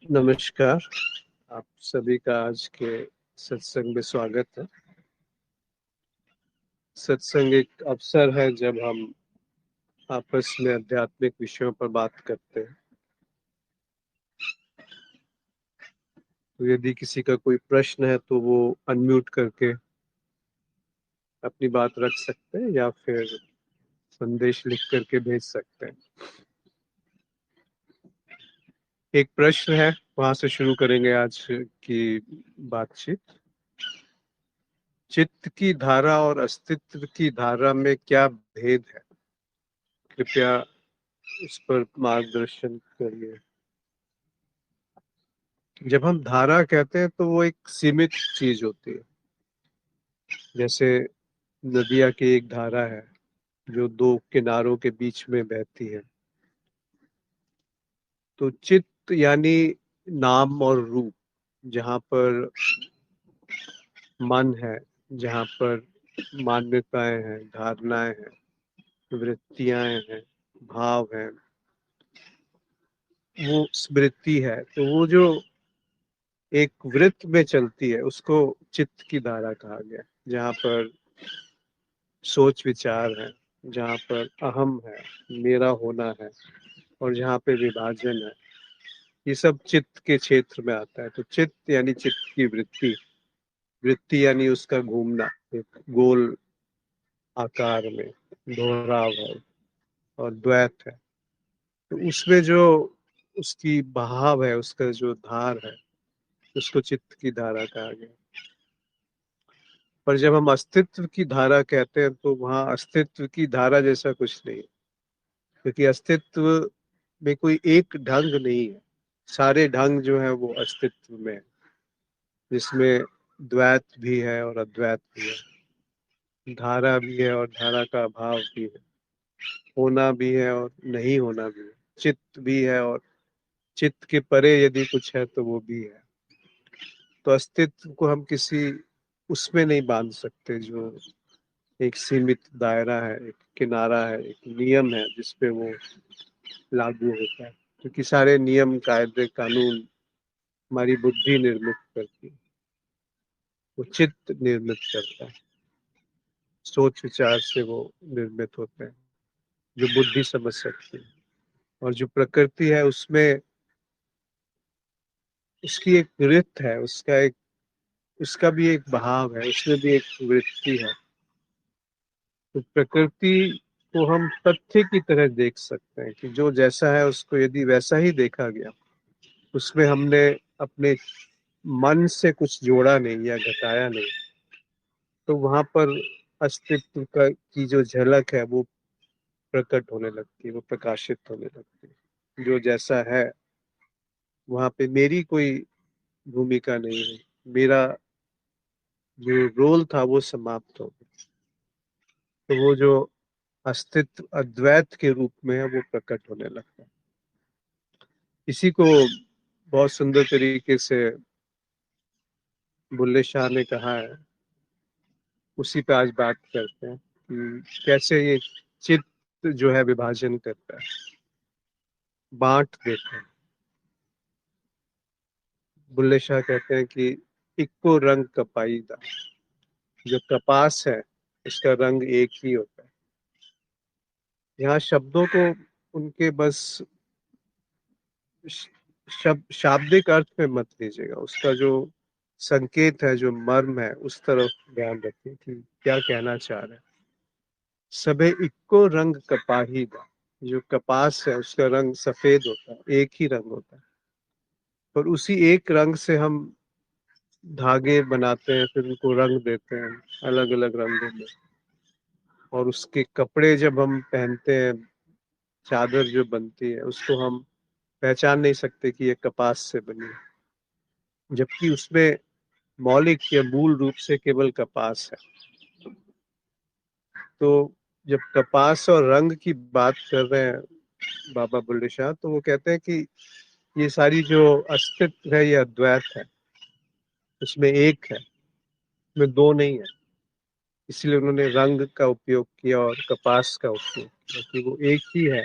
नमस्कार। आप सभी का आज के सत्संग में स्वागत है। सत्संग एक अवसर है जब हम आपस में आध्यात्मिक विषयों पर बात करते हैं। तो यदि किसी का कोई प्रश्न है तो वो अनम्यूट करके अपनी बात रख सकते हैं या फिर संदेश लिख करके भेज सकते हैं। एक प्रश्न है, वहां से शुरू करेंगे आज की बातचीत। चित्त की धारा और अस्तित्व की धारा में क्या भेद है? कृपया इस पर मार्गदर्शन करिए। जब हम धारा कहते हैं तो वो एक सीमित चीज होती है। जैसे नदिया की एक धारा है जो दो किनारों के बीच में बहती है। तो चित्त यानी नाम और रूप, जहाँ पर मन है, जहाँ पर मान्यताएं हैं, धारणाएं हैं, वृत्तियां हैं, भाव हैं, वो स्मृति है। तो वो जो एक वृत्त में चलती है उसको चित्त की धारा कहा गया। जहाँ पर सोच विचार है, जहाँ पर अहम है, मेरा होना है, और जहाँ पे विभाजन है, ये सब चित्त के क्षेत्र में आता है। तो चित्त यानी चित्त की वृत्ति, वृत्ति यानी उसका घूमना एक गोल आकार में, दोहराव है और द्वैत है। तो उसमें जो उसकी बहाव है, उसका जो धार है, उसको चित्त की धारा कहा गया। पर जब हम अस्तित्व की धारा कहते हैं तो वहाँ अस्तित्व की धारा जैसा कुछ नहीं है, क्योंकि अस्तित्व में कोई एक ढंग नहीं है। सारे ढंग जो है वो अस्तित्व में है, जिसमें द्वैत भी है और अद्वैत भी है, धारा भी है और धारा का अभाव भी है, होना भी है और नहीं होना भी है, चित्त भी है और चित्त के परे यदि कुछ है तो वो भी है। तो अस्तित्व को हम किसी उसमें नहीं बांध सकते जो एक सीमित दायरा है, एक किनारा है, एक नियम है जिसपे वो लागू होता है। क्योंकि सारे नियम कायदे कानून हमारी बुद्धि निर्मित करती है, वो चित्त निर्मित करता है, सोच विचार से वो निर्मित होते हैं जो बुद्धि समझ सकती है। और जो प्रकृति है उसमें उसकी एक वृत्त है, उसका भी एक भाव है, उसमें भी एक वृत्ति है। तो प्रकृति को हम तथ्य की तरह देख सकते हैं कि जो जैसा है उसको यदि वैसा ही देखा गया, उसमें हमने अपने मन से कुछ जोड़ा नहीं या घटाया नहीं, तो वहां पर अस्तित्व का की जो झलक है वो प्रकट होने लगती है, वो प्रकाशित होने लगती है। जो जैसा है वहां पे मेरी कोई भूमिका नहीं है, मेरा जो रोल था वो समाप्त हो गया। तो वो जो अस्तित्व अद्वैत के रूप में है वो प्रकट होने लगता है। इसी को बहुत सुंदर तरीके से बुल्ले शाह ने कहा है। उसी पे आज बात करते हैं कि कैसे ये चित्त जो है विभाजन करता है, बांट देता है। बुल्ले शाह कहते हैं कि इक्को रंग कपाईदा, जो कपास है इसका रंग एक ही होता है। यहाँ शब्दों को उनके बस शाब्दिक अर्थ में मत लीजिएगा, उसका जो संकेत है, जो मर्म है, उस तरफ ध्यान रखिए कि क्या कहना चाह रहे हैं। सबे इक्को रंग कपाहीदा, जो कपास है उसका रंग सफेद होता है, एक ही रंग होता है। पर उसी एक रंग से हम धागे बनाते हैं, फिर उनको रंग देते हैं अलग अलग रंगों में। और उसके कपड़े जब हम पहनते हैं, चादर जो बनती है, उसको हम पहचान नहीं सकते कि ये कपास से बनी है, जबकि उसमें मौलिक या मूल रूप से केवल कपास है। तो जब कपास और रंग की बात कर रहे हैं बाबा बुल्ले शाह, तो वो कहते हैं कि ये सारी जो अस्तित्व है ये अद्वैत है, इसमें एक है, इसमें दो नहीं है। इसलिए उन्होंने रंग का उपयोग किया और कपास का उपयोग किया कि वो एक ही है,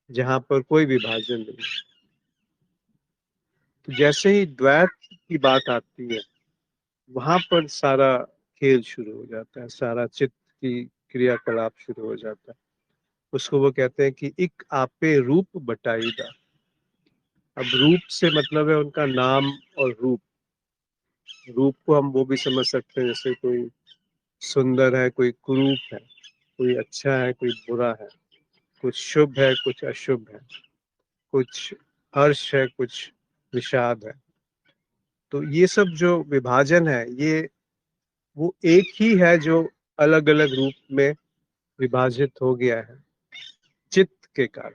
जहाँ पर कोई विभाजन नहीं। तो जैसे ही द्वैत की बात आती है, वहां पर सारा खेल शुरू हो जाता है, सारा चित्त की क्रियाकलाप शुरू हो जाता है। उसको वो कहते हैं कि इक आपे रूप बटाईदा। अब रूप से मतलब है उनका नाम और रूप। रूप को हम वो भी समझ सकते हैं, जैसे कोई सुंदर है, कोई कुरूप है, कोई अच्छा है, कोई बुरा है, कुछ शुभ है, कुछ अशुभ है, कुछ हर्ष है, कुछ विषाद है। तो ये सब जो विभाजन है, ये वो एक ही है जो अलग अलग रूप में विभाजित हो गया है चित्त के कारण,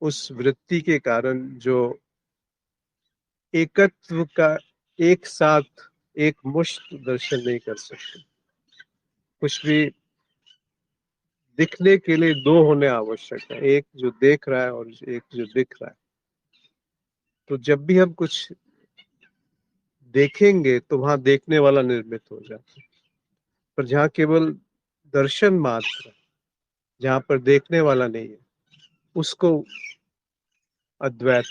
उस वृत्ति के कारण जो एकत्व का, एक साथ एक मुश्त दर्शन नहीं कर सकते। कुछ भी दिखने के लिए दो होने आवश्यक है, एक जो देख रहा है और एक जो दिख रहा है। तो जब भी हम कुछ देखेंगे तो वहां देखने वाला निर्मित हो जाता है, पर जहाँ केवल दर्शन मात्र, जहाँ पर देखने वाला नहीं है, उसको अद्वैत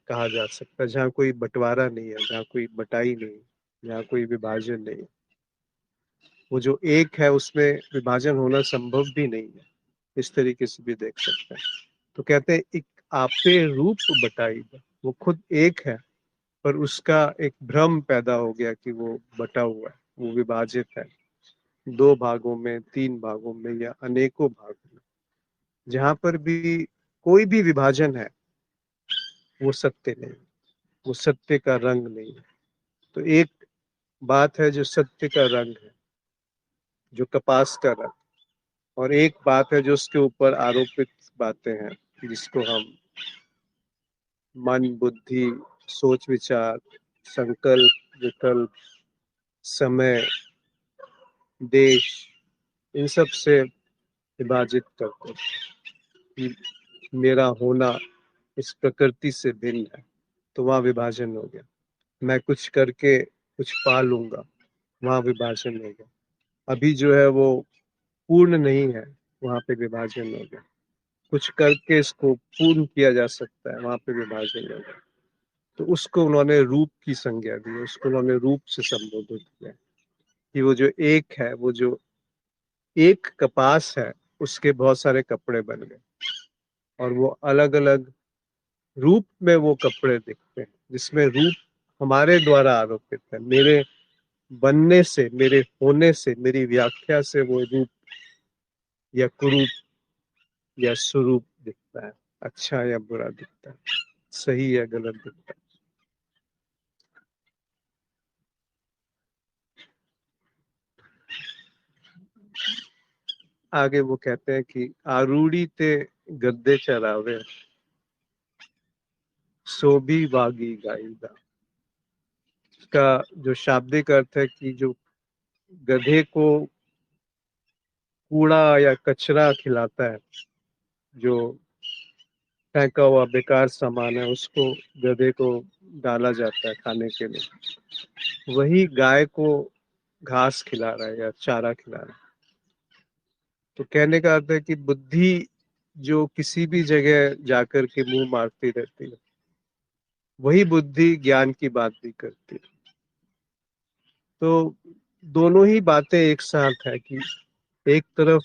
कहा जा सकता है। जहाँ कोई बंटवारा नहीं है, जहाँ कोई बटाई नहीं है, जहाँ कोई विभाजन नहीं है, वो जो एक है उसमें विभाजन होना संभव भी नहीं है। इस तरीके से भी देख सकते हैं। तो कहते हैं एक आपे रूप बटाई, वो खुद एक है, पर उसका एक भ्रम पैदा हो गया कि वो बटा हुआ है, वो विभाजित है दो भागों में, तीन भागों में या अनेकों भागों में। जहां पर भी कोई भी विभाजन है, वो सत्य नहीं, वो सत्य का रंग नहीं है। तो एक बात है जो सत्य का रंग है, जो कपास का रंग, और एक बात है जो उसके ऊपर आरोपित बातें हैं, जिसको हम मन, बुद्धि, सोच विचार, संकल्प, विकल्प, समय, देश, इन सब से विभाजित करते हैं कि मेरा होना इस प्रकृति से भिन्न है। तो वहां विभाजन हो गया। मैं कुछ करके कुछ पा लूंगा, वहां विभाजन हो गया। अभी जो है वो पूर्ण नहीं है, वहां पे विभाजन हो गया। कुछ करके इसको पूर्ण किया जा सकता है, वहां पे विभाजन हो गया। तो उसको उन्होंने रूप की संज्ञा दी, उसको उन्होंने रूप से संबोधित किया कि वो जो एक है, वो जो एक कपास है, उसके बहुत सारे कपड़े बन गए, और वो अलग अलग रूप में वो कपड़े दिखते हैं, जिसमें रूप हमारे द्वारा आरोपित है। मेरे बनने से, मेरे होने से, मेरी व्याख्या से वो रूप या कुरूप या स्वरूप दिखता है, अच्छा या बुरा दिखता है, सही या गलत दिखता है। आगे वो कहते हैं कि आरूढ़ी ते गद्दे चरावे, सो भी वागी गाईदा। इसका जो शाब्दिक अर्थ है कि जो गधे को कूड़ा या कचरा खिलाता है, जो फेंका हुआ बेकार सामान है, उसको गधे को डाला जाता है खाने के लिए, वही गाय को घास खिला रहा है या चारा खिला रहा है। तो कहने का अर्थ है कि बुद्धि जो किसी भी जगह जाकर के मुंह मारती रहती है, वही बुद्धि ज्ञान की बात भी करती है। तो दोनों ही बातें एक साथ है कि एक तरफ,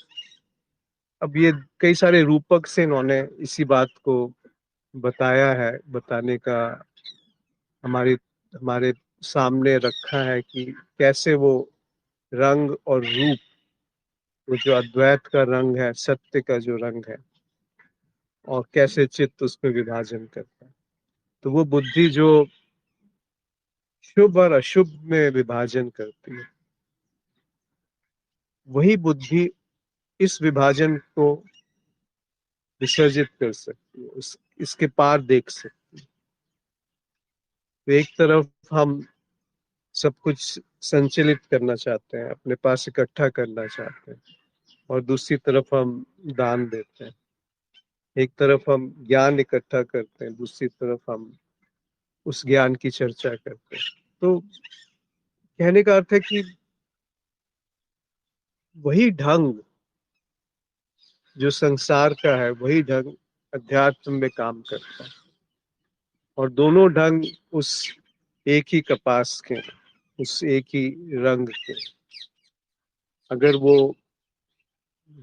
अब ये कई सारे रूपक से इन्होंने इसी बात को बताया है, बताने का हमारे हमारे सामने रखा है कि कैसे वो रंग और रूप, वो जो अद्वैत का रंग है, सत्य का जो रंग है, और कैसे चित्त उसमें विभाजन करता है। तो वो बुद्धि जो शुभ और अशुभ में विभाजन करती है, वही बुद्धि इस विभाजन को विसर्जित कर सकती है, इसके पार देख सकती है। तो एक तरफ हम सब कुछ संचलित करना चाहते हैं, अपने पास इकट्ठा करना चाहते हैं, और दूसरी तरफ हम दान देते हैं। एक तरफ हम ज्ञान इकट्ठा करते हैं, दूसरी तरफ हम उस ज्ञान की चर्चा करते हैं। तो कहने का अर्थ है कि वही ढंग जो संसार का है, वही ढंग अध्यात्म में काम करता है, और दोनों ढंग उस एक ही कपास के, उस एक ही रंग के, अगर वो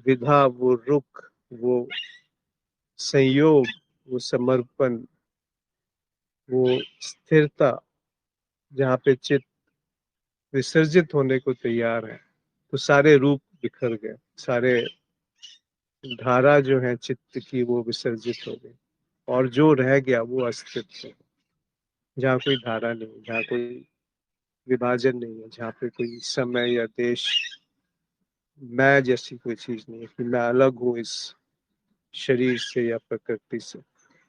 विधा, वो रुख, वो संयोग, वो समर्पण, वो स्थिरता, जहाँ पे चित्त विसर्जित होने को तैयार है, तो सारे रूप बिखर गए, सारे धारा जो है चित्त की वो विसर्जित हो गई, और जो रह गया वो अस्तित्व, जहाँ कोई धारा नहीं, जहाँ कोई विभाजन नहीं है, जहाँ पे कोई समय या देश, मैं जैसी कोई चीज नहीं है कि मैं अलग हूँ इस शरीर से या प्रकृति से।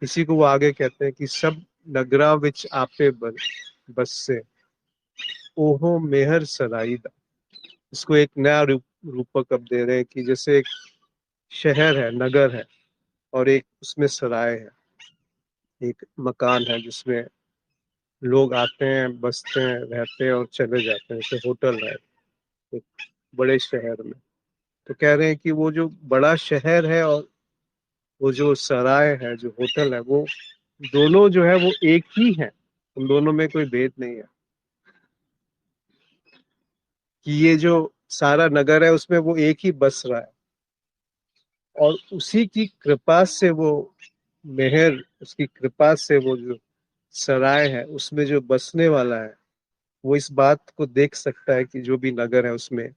इसी को वो आगे कहते हैं कि सब नगरा विच आपे बसे, ओहो मेहर सराईदा। इसको एक नया रूपक अब दे रहे हैं कि जैसे एक शहर है, नगर है, और एक उसमें सराय है, एक मकान है जिसमें लोग आते हैं, बसते हैं, रहते हैं और चले जाते हैं, जैसे होटल है एक बड़े शहर में। तो कह रहे हैं कि वो जो बड़ा शहर है और वो जो सराय है, जो होटल है, वो दोनों जो है वो एक ही है, उन दोनों में कोई भेद नहीं है। कि ये जो सारा नगर है उसमें वो एक ही बस रहा है, और उसी की कृपा से वो मेहर, उसकी कृपा से वो जो सराय है उसमें जो बसने वाला है, वो इस बात को देख सकता है कि जो भी नगर है उसमें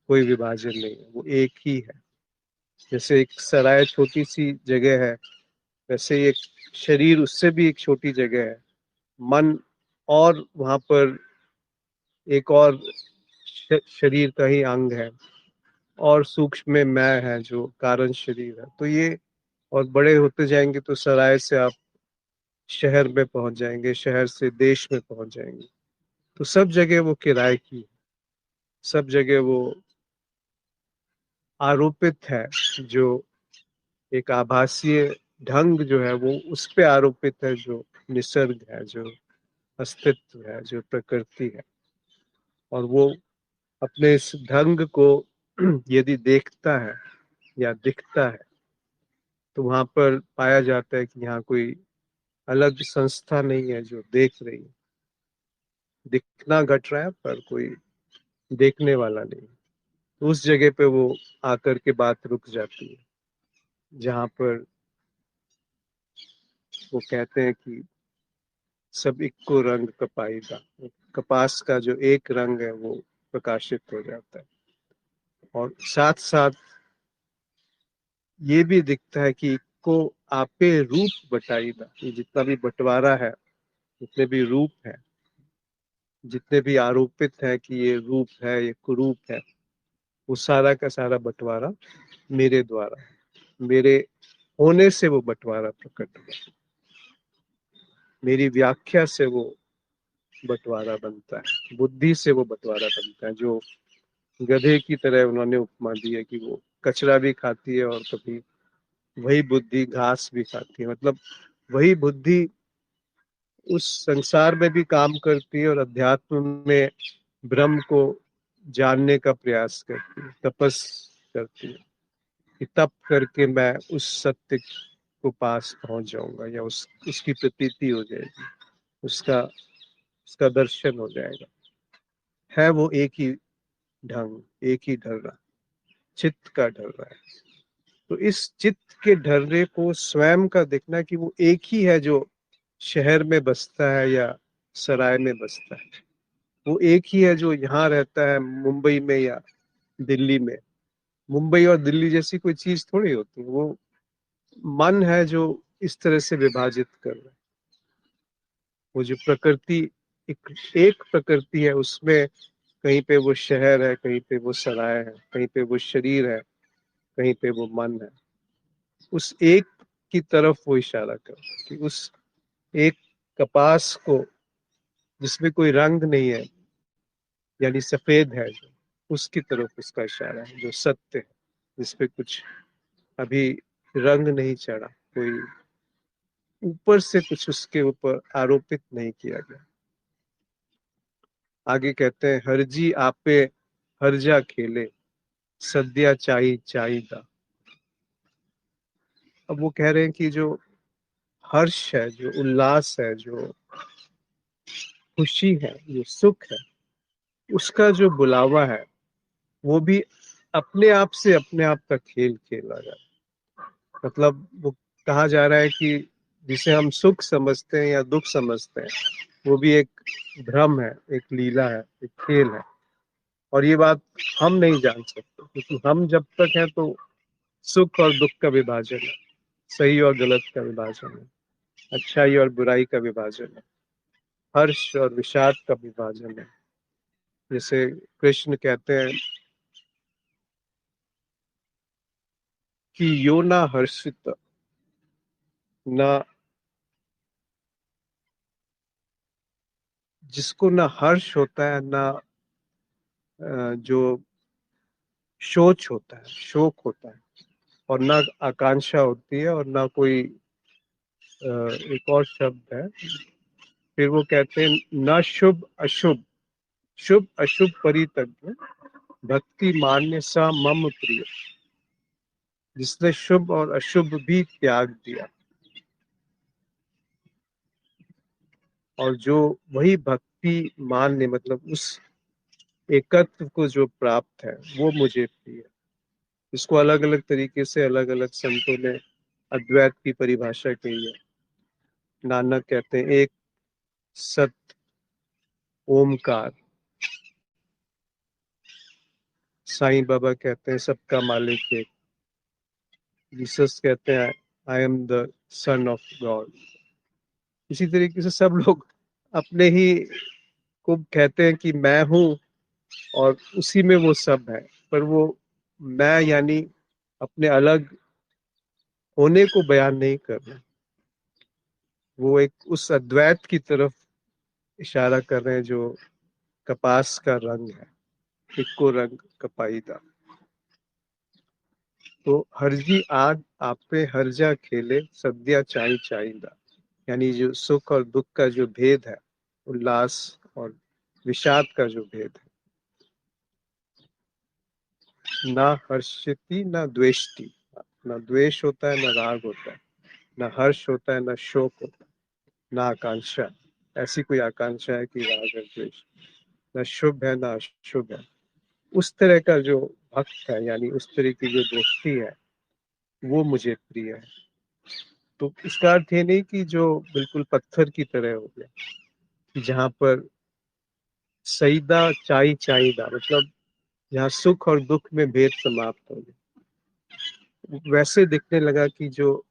कोई विभाजन नहीं है, वो एक ही है। जैसे एक सराय छोटी सी जगह है, वैसे ही एक शरीर उससे भी एक छोटी जगह है, मन और वहां पर एक और शरीर का ही अंग है, और सूक्ष्म में मैं है जो कारण शरीर है। तो ये और बड़े होते जाएंगे तो सराय से आप शहर में पहुंच जाएंगे, शहर से देश में पहुंच जाएंगे। तो सब जगह वो किराए की, सब जगह वो आरोपित है, जो एक आभासीय ढंग जो है वो उस पे आरोपित है, जो निसर्ग है, जो अस्तित्व है, जो प्रकृति है। और वो अपने इस ढंग को यदि देखता है या दिखता है, तो वहां पर पाया जाता है कि यहाँ कोई अलग संस्था नहीं है जो देख रही है। दिखना घट रहा है पर कोई देखने वाला नहीं। तो उस जगह पे वो आकर के बात रुक जाती है, जहाँ पर वो कहते हैं कि सब इक्को रंग कपाईदा, कपास का जो एक रंग है वो प्रकाशित हो जाता है। और साथ साथ ये भी दिखता है कि इक्को आपे रूप बटाईदा, ये जितना भी बंटवारा है, जितने भी रूप है, जितने भी आरोपित है कि ये रूप है, ये कुरूप है, वो सारा का सारा बंटवारा मेरे द्वारा, मेरे होने से वो बंटवारा प्रकट हुआ, मेरी व्याख्या से वो बंटवारा बनता है, बुद्धि से वो बंटवारा बनता है। जो गधे की तरह उन्होंने उपमा दी है कि वो कचरा भी खाती है और कभी वही बुद्धि घास भी खाती है, मतलब वही बुद्धि उस संसार में भी काम करती है और अध्यात्म में ब्रह्म को जानने का प्रयास करती है, तपस करती है कि तप करके मैं उस सत्य को पास पहुंच जाऊंगा, या उसकी प्रतीति हो जाएगी, उसका उसका दर्शन हो जाएगा। है वो एक ही ढंग, एक ही ढर्रा, चित्त का ढर्रा है। तो इस चित्त के ढर्रे को स्वयं का देखना कि वो एक ही है जो शहर में बसता है या सराय में बसता है, वो एक ही है जो यहाँ रहता है मुंबई में या दिल्ली में। मुंबई और दिल्ली जैसी कोई चीज थोड़ी होती है, वो मन है जो इस तरह से विभाजित कर रहा है। वो जो प्रकृति, एक प्रकृति है, उसमें कहीं पे वो शहर है, कहीं पे वो सराय है, कहीं पे वो शरीर है, कहीं पे वो मन है। उस एक की तरफ वो इशारा कर रहा है कि उस एक कपास को जिसमें कोई रंग नहीं है, यानी सफेद है जो, उसकी तरफ उसका इशारा है, जो सत्य है, जिसपे कुछ अभी रंग नहीं चढ़ा, कोई ऊपर से कुछ उसके ऊपर आरोपित नहीं किया गया। आगे कहते हैं हरजी आपे हरजा खेले, सद्या चाई चाईदा। अब वो कह रहे हैं कि जो हर्ष है, जो उल्लास है, जो खुशी है, जो सुख है, उसका जो बुलावा है, वो भी अपने आप का खेल खेला जा रहा है। मतलब वो कहा जा रहा है कि जिसे हम सुख समझते हैं या दुख समझते हैं, वो भी एक भ्रम है, एक लीला है, एक खेल है। और ये बात हम नहीं जान सकते, क्योंकि हम जब तक हैं तो सुख और दुख का विभाजन है, सही और गलत का विभाजन है, अच्छाई और बुराई का विभाजन है, हर्ष और विषाद का विभाजन है। जैसे कृष्ण कहते हैं कि यो ना हर्षित ना, जिसको ना हर्ष होता है ना जो शोच होता है, शोक होता है, और ना आकांक्षा होती है, और ना कोई एक और शब्द है, फिर वो कहते हैं न शुभ अशुभ, शुभ अशुभ परितज्ञ, भक्ति मान्य सा मम प्रिय, जिसने शुभ और अशुभ भी त्याग दिया, और जो वही भक्ति मान्य मतलब उस एकत्व को जो प्राप्त है, वो मुझे प्रिय है। इसको अलग अलग तरीके से अलग अलग संतों ने अद्वैत की परिभाषा की है। नानक कहते हैं एक सत ओमकार, साईं बाबा कहते हैं सबका मालिक एक, जीसस कहते हैं I am the son of God. इसी तरीके से सब लोग अपने ही को कहते हैं कि मैं हूँ, और उसी में वो सब है, पर वो मैं यानी अपने अलग होने को बयान नहीं कर रहे, वो एक उस अद्वैत की तरफ इशारा कर रहे हैं जो कपास का रंग है, इक्को रंग कपाईदा। तो हरजी आड आपे हरजा खेले, सद्या चाई चाईदा, यानी जो सुख और दुख का जो भेद है, उल्लास और विषाद का जो भेद है, ना हर्षति ना द्वेष्टि, ना द्वेष होता है ना राग होता है, ना हर्ष होता है ना शोक होता है, ना आकांक्षा, ऐसी कोई आकांक्षा है कि राग है द्वेष, ना शुभ है ना अशुभ है। उस तरह का जो भक्त है, यानी उस तरह की जो दृष्टि है, वो मुझे प्रिय है। तो इसका अर्थ ये नहीं कि जो बिल्कुल पत्थर की तरह हो गया, जहां पर सईदा चाई चाईदा, मतलब जहाँ सुख और दुख में भेद समाप्त हो गया, वैसे दिखने लगा कि जो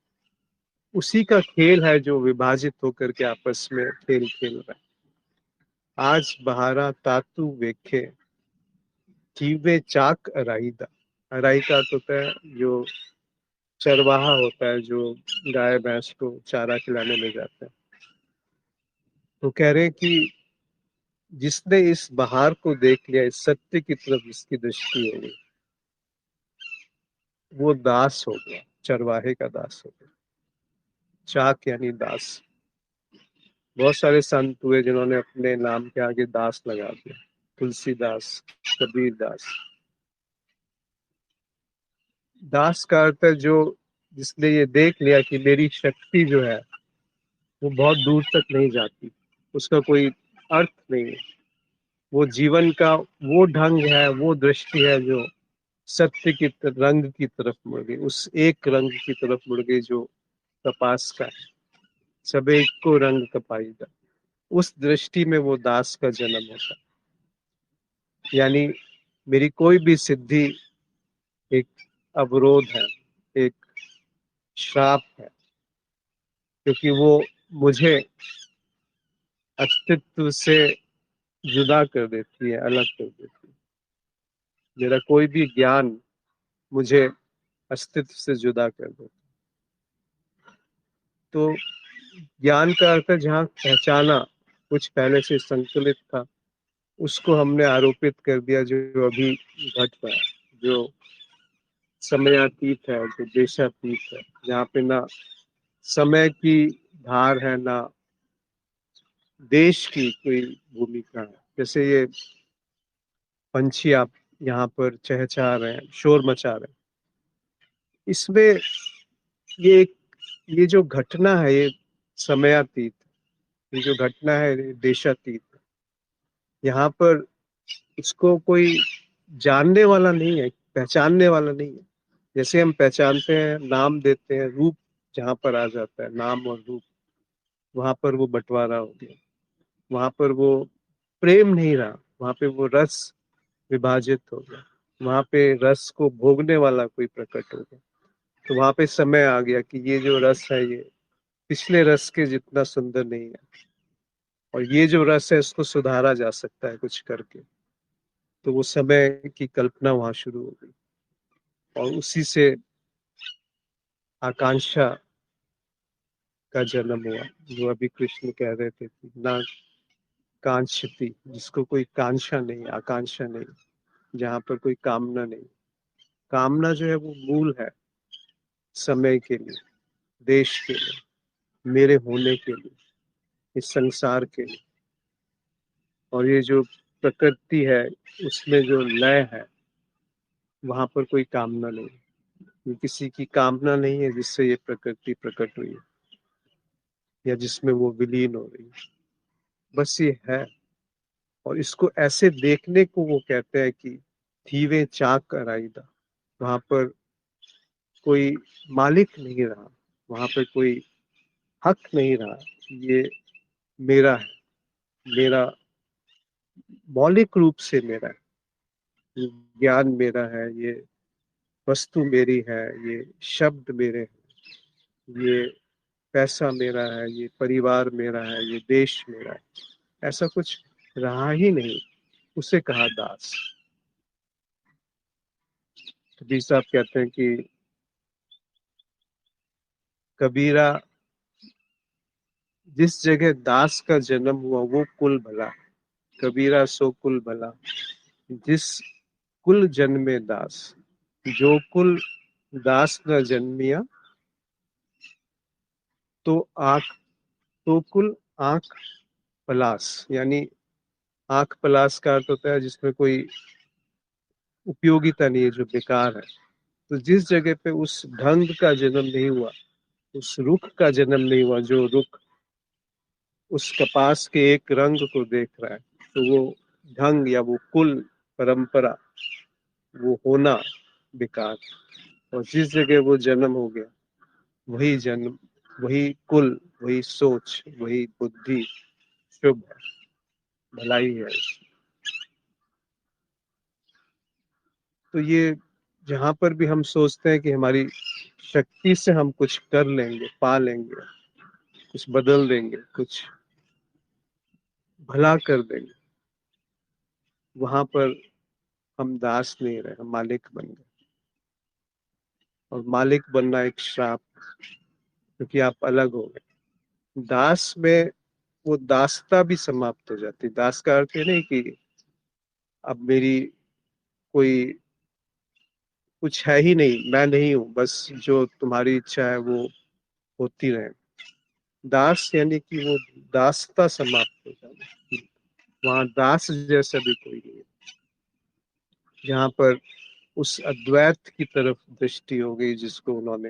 उसी का खेल है जो विभाजित होकर के आपस में खेल खेल रहा है। आज बहारा तातू वेखे, जीवे चाक अराईदा। अराई का अर्थ होता है जो चरवाहा होता है, जो गाय भैंस को चारा खिलाने ले जाता है। तो कह रहे हैं कि जिसने इस बहार को देख लिया, इस सत्य की तरफ जिसकी दृष्टि हो गई, वो दास हो गया, चरवाहे का दास हो गया। चाक यानी दास। बहुत सारे संत हुए जिन्होंने अपने नाम के आगे दास लगा दिया, तुलसीदास, कबीर दास। दास का अर्थ है जो, जिसने ये देख लिया कि मेरी शक्ति जो है वो बहुत दूर तक नहीं जाती, उसका कोई अर्थ नहीं है, वो जीवन का वो ढंग है, वो दृष्टि है जो सत्य की रंग की तरफ मुड़ गई, उस एक रंग की तरफ मुड़ गई जो कपास का है, सब एक को रंग कपाईदा। उस दृष्टि में वो दास का जन्म होता है। यानी मेरी कोई भी सिद्धि एक अवरोध है, एक श्राप है, क्योंकि वो मुझे अस्तित्व से जुदा कर देती है, अलग कर देती है। मेरा कोई भी ज्ञान मुझे अस्तित्व से जुदा कर देता है। तो ज्ञान का अर्थ है जहाँ पहचाना कुछ पहले से संकलित था, उसको हमने आरोपित कर दिया जो अभी घट रहा है, जो समयातीत है, जो देशातीत है, जहाँ पे ना समय की धार है ना देश की कोई भूमिका है। जैसे ये पंछी आप यहाँ पर चहचहा रहे हैं, शोर मचा रहे हैं, इसमें ये ये जो घटना है, ये समयातीत, ये जो घटना है देशातीत। यहाँ पर उसको कोई जानने वाला नहीं है, पहचानने वाला नहीं है। जैसे हम पहचानते हैं, नाम देते हैं, रूप जहाँ पर आ जाता है, नाम और रूप, वहां पर वो बंटवारा हो गया। वहां पर वो प्रेम नहीं रहा, वहां पे वो रस विभाजित हो गया। वहां पे रस को भोगने वाला कोई प्रकट हो गया। तो वहां पे समय आ गया कि ये जो रस है, ये पिछले रस के जितना सुंदर नहीं है, और ये जो रस है इसको सुधारा जा सकता है कुछ करके। तो वो समय की कल्पना वहां शुरू हो गई, और उसी से आकांक्षा का जन्म हुआ, जो अभी कृष्ण कह रहे थे कि ना कांक्षति, जिसको कोई कांक्षा नहीं, आकांक्षा नहीं, जहाँ पर कोई कामना नहीं। कामना जो है वो मूल है समय के लिए, देश के लिए, मेरे होने के लिए, इस संसार के लिए। और ये जो प्रकृति है, उसमें जो लय है, वहां पर कोई कामना नहीं, ये किसी की कामना नहीं है जिससे ये प्रकृति प्रकट हुई है या जिसमें वो विलीन हो रही है। बस ये है। और इसको ऐसे देखने को वो कहते हैं कि थीवे चाक अराइदा। वहां पर कोई मालिक नहीं रहा, वहां पर कोई हक नहीं रहा। ये मेरा है, मेरा मौलिक रूप से मेरा है, ये ज्ञान मेरा है, ये वस्तु मेरी है, ये शब्द मेरे हैं, ये पैसा मेरा है, ये परिवार मेरा है, ये देश मेरा है। ऐसा कुछ रहा ही नहीं। उसे कहा दास। कबीर साहब कहते हैं कि कबीरा, जिस जगह दास का जन्म हुआ वो कुल भला। कबीरा सो कुल भला, जिस कुल जन्मे दास। जो कुल दास न जन्मिया, तो आंख, तो कुल आंख पलास। यानी आंख पलास का अर्थ होता है जिसमें कोई उपयोगिता नहीं है, जो बेकार है। तो जिस जगह पे उस ढंग का जन्म नहीं हुआ, उस रुख का जन्म नहीं हुआ, जो रुख उस कपास के एक रंग को देख रहा है, तो वो ढंग या वो कुल परंपरा, वो होना बेकार। और जिस जगह वो जन्म हो गया, वही जन्म, वही कुल, वही सोच, वही बुद्धि शुभ है, भलाई है। तो ये जहां पर भी हम सोचते हैं कि हमारी शक्ति से हम कुछ कर लेंगे, पा लेंगे, कुछ बदल देंगे, कुछ भला कर देंगे, वहां पर हम दास नहीं रहे, हम मालिक बन गए। और मालिक बनना एक श्राप, क्योंकि आप अलग हो गए। दास में वो दासता भी समाप्त हो जाती। दास का अर्थ ये नहीं कि अब मेरी कोई कुछ है ही नहीं, मैं नहीं हूं, बस जो तुम्हारी इच्छा है वो होती रहे। दास यानी कि वो दासता समाप्त हो जाना, वहां दास जैसा भी कोई नहीं है। जहां पर उस अद्वैत की तरफ दृष्टि हो गई, जिसको उन्होंने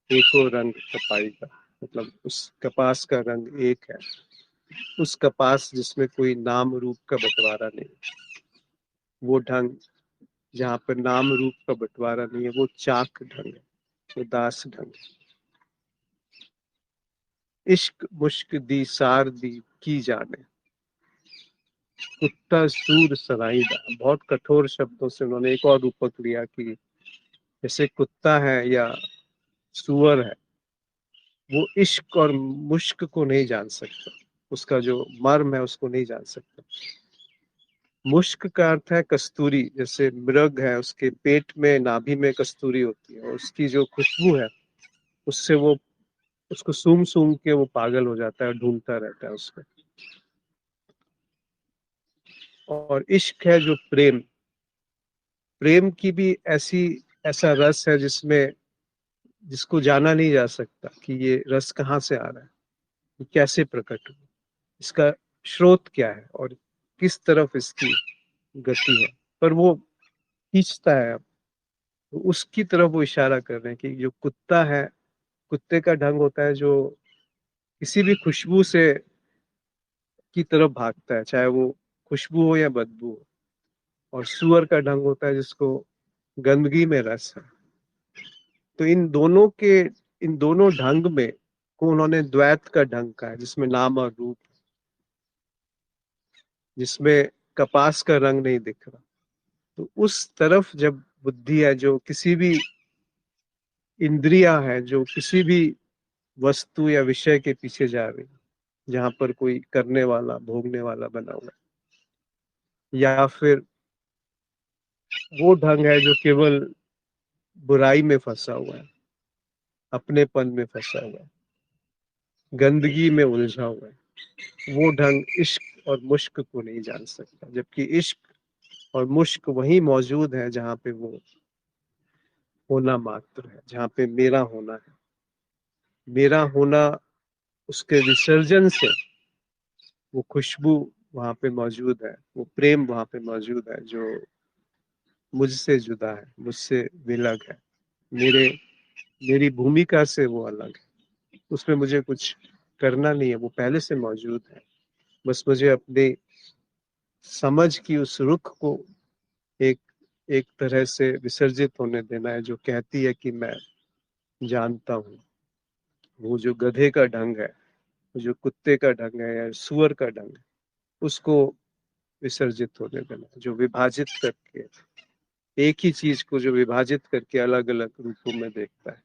एको रंग कपाई का, मतलब उस कपास का रंग एक है। उस कपास जिसमें कोई नाम रूप का बंटवारा नहीं, वो ढंग जहाँ पर नाम रूप का बंटवारा नहीं है, वो चाक ढंग है, वो दास ढंग है। इश्क मुश्क दी सार दी की जाने, कुत्ता सूर सराइदा। बहुत कठोर शब्दों से उन्होंने एक और रूपक लिया कि जैसे कुत्ता है या सुअर है, वो इश्क और मुश्क को नहीं जान सकता, उसका जो मर्म है उसको नहीं जान सकता। मुश्क का अर्थ है कस्तूरी। जैसे मृग है, उसके पेट में, नाभि में कस्तूरी होती है, और उसकी जो खुशबू है, उससे वो, उसको सूंघ सूंघ के वो पागल हो जाता है, ढूंढता रहता है उसको। और इश्क है जो प्रेम। प्रेम की भी ऐसी, ऐसा रस है जिसमें, जिसको जाना नहीं जा सकता कि ये रस कहाँ से आ रहा है, ये कैसे प्रकट हुआ, इसका स्रोत क्या है, और किस तरफ इसकी गति है। पर वो खींचता है, तो उसकी तरफ वो इशारा कर रहे हैं कि जो कुत्ता है, कुत्ते का ढंग होता है जो किसी भी खुशबू से की तरफ भागता है, चाहे वो खुशबू हो या बदबू हो, और सूअर का ढंग होता है जिसको गंदगी में रस है। तो इन दोनों ढंग में को उन्होंने द्वैत का ढंग कहा है, जिसमें नाम और रूप, जिसमें कपास का रंग नहीं दिख रहा। तो उस तरफ जब बुद्धि है, जो किसी भी इंद्रिया है, जो किसी भी वस्तु या विषय के पीछे जा रही, जहां पर कोई करने वाला भोगने वाला बना हुआ है, या फिर वो ढंग है जो केवल बुराई में फंसा हुआ है, अपनेपन में फंसा हुआ है, गंदगी में उलझा हुआ है, वो ढंग इश्क और मुश्क को नहीं जान सकता। जबकि इश्क और मुश्क वही मौजूद है जहां पे वो होना मात्र है, जहां पे मेरा होना है। मेरा होना, उसके विसर्जन से वो खुशबू वहां पे मौजूद है, वो प्रेम वहां पे मौजूद है जो मुझसे जुदा है, मुझसे विलग है, मेरे मेरी भूमिका से वो अलग है। उसमें मुझे कुछ करना नहीं है, वो पहले से मौजूद है। बस मुझे अपने समझ की उस रुख को एक एक तरह से विसर्जित होने देना है, जो कहती है कि मैं जानता हूँ। वो जो गधे का ढंग है, वो जो कुत्ते का ढंग है या सुअर का ढंग है, उसको विसर्जित होने देना, जो विभाजित करके एक ही चीज को जो विभाजित करके अलग अलग रूपों में देखता है।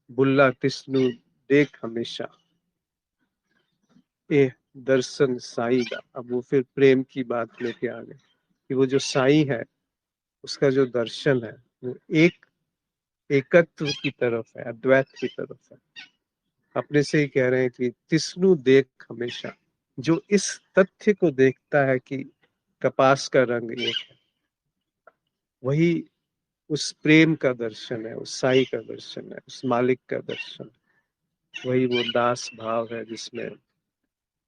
बुल्ला तिस्नु देख हमेशा, ए दर्शन साई का। अब वो फिर प्रेम की बात लेके आ गए कि वो जो साई है, उसका जो दर्शन है, वो एकत्व की तरफ है, अद्वैत की तरफ है। अपने से ही कह रहे हैं कि तिस्नु देख हमेशा, जो इस तथ्य को देखता है कि कपास का रंग एक है, वही उस प्रेम का दर्शन है, उस साई का दर्शन है, उस मालिक का दर्शन है। वही वो दास भाव है जिसमें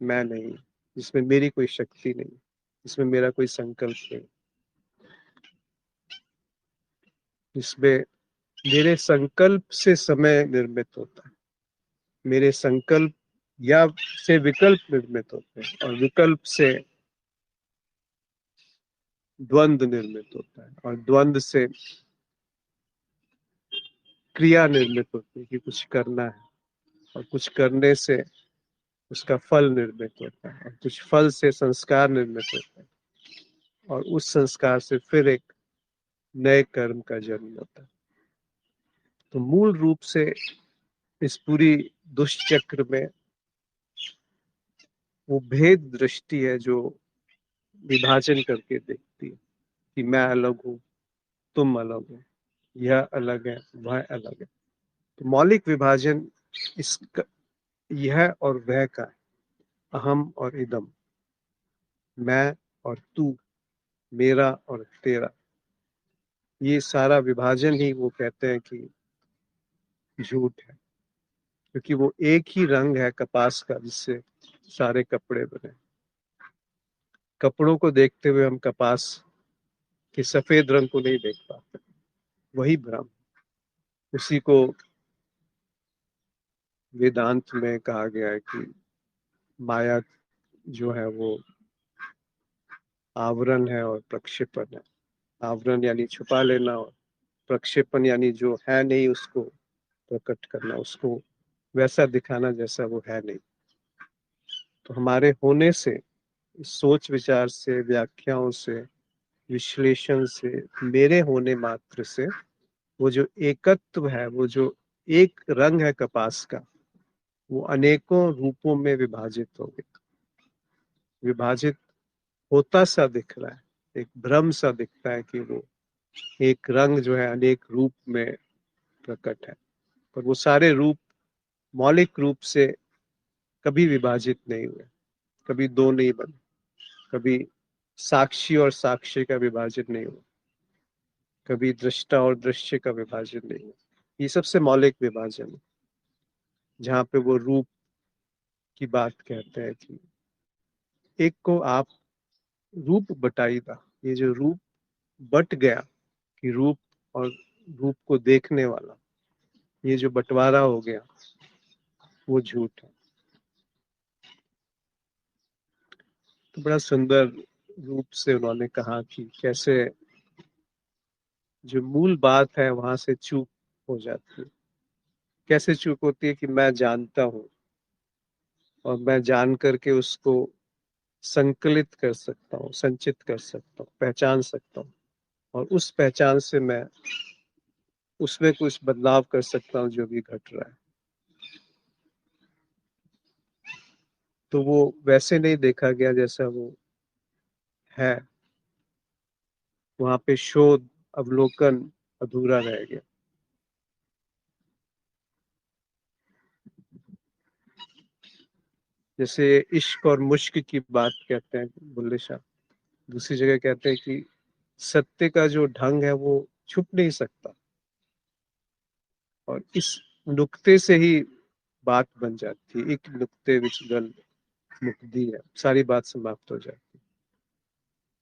मैं नहीं, जिसमें मेरी कोई शक्ति नहीं, जिसमें मेरा कोई संकल्प नहीं, जिसमें मेरे संकल्प से समय निर्मित होता है, मेरे संकल्प या से विकल्प निर्मित होते हैं, और विकल्प से द्वंद निर्मित होता है, और द्वंद से क्रिया निर्मित होती है कि कुछ करना है, और कुछ करने से उसका फल निर्मित होता है, और कुछ फल से संस्कार निर्मित होता है, और उस संस्कार से फिर एक नए कर्म का जन्म होता है। तो मूल रूप से इस पूरी दुष्चक्र में वो भेद दृष्टि है जो विभाजन करके देखती है कि मैं अलग हूँ, तुम अलग हो, यह अलग है, वह अलग है। तो मौलिक विभाजन इस यह और वह का है, अहम और इदम, मैं और तू, मेरा और तेरा। ये सारा विभाजन ही वो कहते हैं कि झूठ है, क्योंकि वो एक ही रंग है कपास का जिससे सारे कपड़े बने। कपड़ों को देखते हुए हम कपास के सफेद रंग को नहीं देख पाते, वही भ्रम। उसी को वेदांत में कहा गया है कि माया जो है वो आवरण है और प्रक्षेपण है। आवरण यानी छुपा लेना, और प्रक्षेपण यानी जो है नहीं उसको प्रकट करना, उसको वैसा दिखाना जैसा वो है नहीं। तो हमारे होने से, सोच विचार से, व्याख्याओं से, विश्लेषण से, मेरे होने मात्र से, वो जो एकत्व है, वो जो एक रंग है कपास का, वो अनेकों रूपों में विभाजित हो गया, विभाजित होता सा दिख रहा है। एक भ्रम सा दिखता है कि वो एक रंग जो है अनेक रूप में प्रकट है, पर वो सारे रूप मौलिक रूप से कभी विभाजित नहीं हुए, कभी दो नहीं बने, कभी साक्षी और साक्ष्य का विभाजन नहीं हुआ, कभी दृष्टा और दृश्य का विभाजन नहीं हुआ। ये सबसे मौलिक विभाजन है, जहाँ पे वो रूप की बात कहते हैं कि एक को आप रूप बटाईदा, ये जो रूप बट गया, कि रूप और रूप को देखने वाला, ये जो बंटवारा हो गया, वो झूठ है। तो बड़ा सुंदर रूप से उन्होंने कहा कि कैसे जो मूल बात है वहां से चूक हो जाती है। कैसे चूक होती है कि मैं जानता हूँ और मैं जान करके उसको संकलित कर सकता हूँ, संचित कर सकता हूँ, पहचान सकता हूँ, और उस पहचान से मैं उसमें कुछ बदलाव कर सकता हूँ जो भी घट रहा है। तो वो वैसे नहीं देखा गया जैसा वो है। वहां पे शोध, अवलोकन अधूरा रह गया। जैसे इश्क और मुश्क की बात कहते हैं बुल्ले शाह, दूसरी जगह कहते हैं कि सत्य का जो ढंग है वो छुप नहीं सकता, और इस नुक्ते से ही बात बन जाती है। एक नुक्ते विच गल मुक्ति है, सारी बात समाप्त हो जाती है।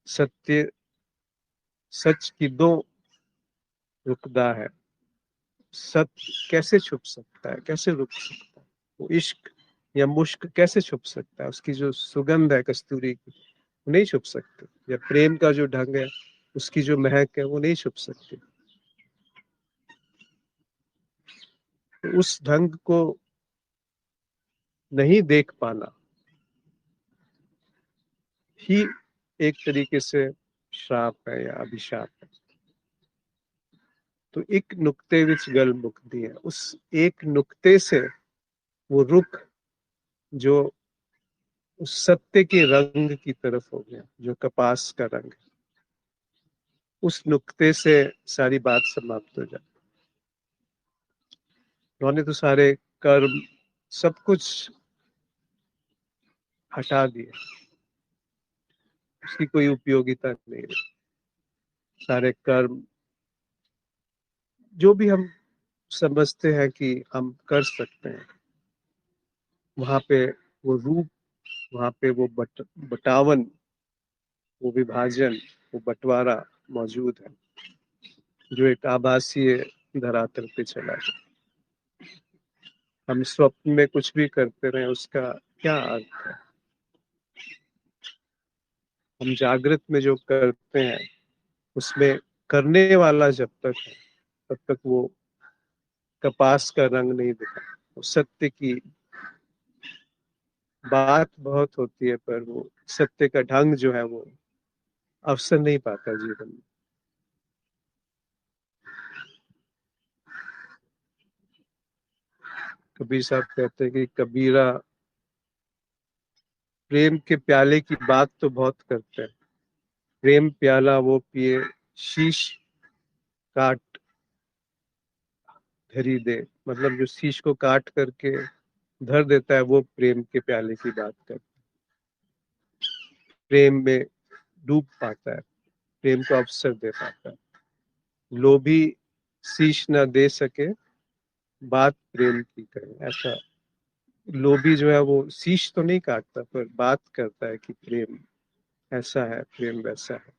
सत्य, सच की दो रुकदा है, सत्य कैसे छुप सकता है, कैसे रुक सकता है? वो इश्क या मुश्क कैसे छुप सकता है? उसकी जो सुगंध है कस्तूरी की, वो नहीं छुप सकती। या प्रेम का जो ढंग है, उसकी जो महक है, वो नहीं छुप सकती। तो उस ढंग को नहीं देख पाना ही एक तरीके से श्राप है या अभिशाप है। तो एक नुक्ते विच गल मुक्ति है, उस एक नुक्ते से वो रुख जो उस सत्य के रंग की तरफ हो गया, जो कपास का रंग है, उस नुक्ते से सारी बात समाप्त हो जाती। उन्होंने तो सारे कर्म सब कुछ हटा दिए, उसकी कोई उपयोगिता नहीं रही। सारे कर्म जो भी हम समझते हैं कि हम कर सकते हैं, वहां पे वो रूप, वहां पे वो बटावन, वो विभाजन, वो बंटवारा मौजूद है, जो एक आभासीय धरातल पे चला है। हम स्वप्न में कुछ भी करते रहे, उसका क्या अर्थ है? हम जागृत में जो करते हैं, उसमें करने वाला जब तक है, तब तक वो कपास का रंग नहीं दिखा। वो सत्य की बात बहुत होती है, पर वो सत्य का ढंग जो है वो अवसर नहीं पाता जीवन में। कबीर साहब कहते हैं कि कबीरा प्रेम के प्याले की बात तो बहुत करते हैं, प्रेम प्याला वो पिए शीश काट धरी दे। मतलब जो शीश को काट करके धर देता है, वो प्रेम के प्याले की बात करता है। प्रेम में डूब पाता है, प्रेम को अवसर दे पाता है। लोभी शीश न दे सके, बात प्रेम की करे। ऐसा लोभी जो है वो शीश तो नहीं काटता, पर बात करता है कि प्रेम ऐसा है, प्रेम वैसा है।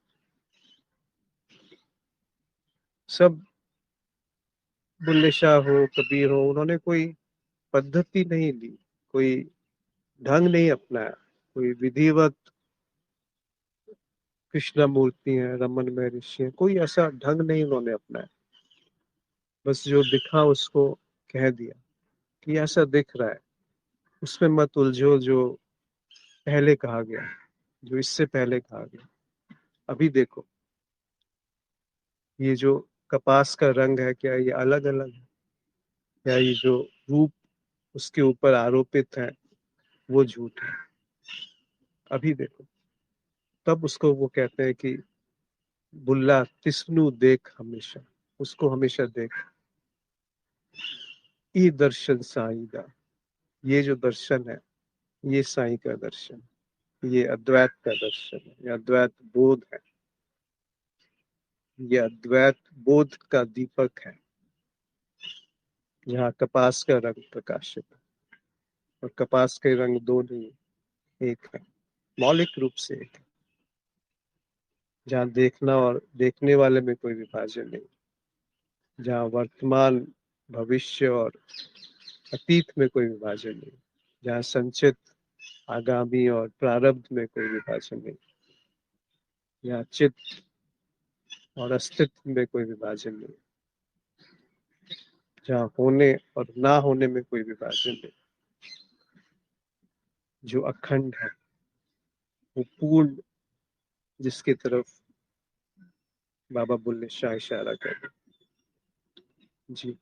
सब बुल्ले शाह हो, कबीर हो, उन्होंने कोई पद्धति नहीं ली, कोई ढंग नहीं अपनाया, कोई विधिवत कृष्ण मूर्ति है, रमन महर्षि है, कोई ऐसा ढंग नहीं उन्होंने अपनाया। बस जो दिखा उसको कह दिया कि ऐसा दिख रहा है, उसमें मत उलझो जो पहले कहा गया, जो इससे पहले कहा गया। अभी देखो, ये जो कपास का रंग है, क्या ये अलग अलग है, या ये जो रूप उसके ऊपर आरोपित है वो झूठ है? अभी देखो। तब उसको वो कहते हैं कि बुल्ला तिस्नु देख हमेशा, उसको हमेशा देख। ई दर्शन साईं का, ये जो दर्शन है, ये साईं का दर्शन, ये अद्वैत का दर्शन है, ये अद्वैत बोध है, ये अद्वैत बोध का दीपक है, जहाँ कपास का रंग प्रकाशित है। और कपास के रंग दो नहीं, एक है, मौलिक रूप से एक है, जहाँ देखना और देखने वाले में कोई विभाजन नहीं, जहाँ वर्तमान, भविष्य और अतीत में कोई विभाजन नहीं, जहाँ संचित आगामी और प्रारब्ध में कोई विभाजन नहीं, या चित्त और अस्तित्व में कोई विभाजन नहीं, जहाँ होने और ना होने में कोई विभाजन नहीं, जो अखंड है, वो पूर्ण, जिसकी तरफ बाबा बुल्ले शाह इशारा कर रहे जी।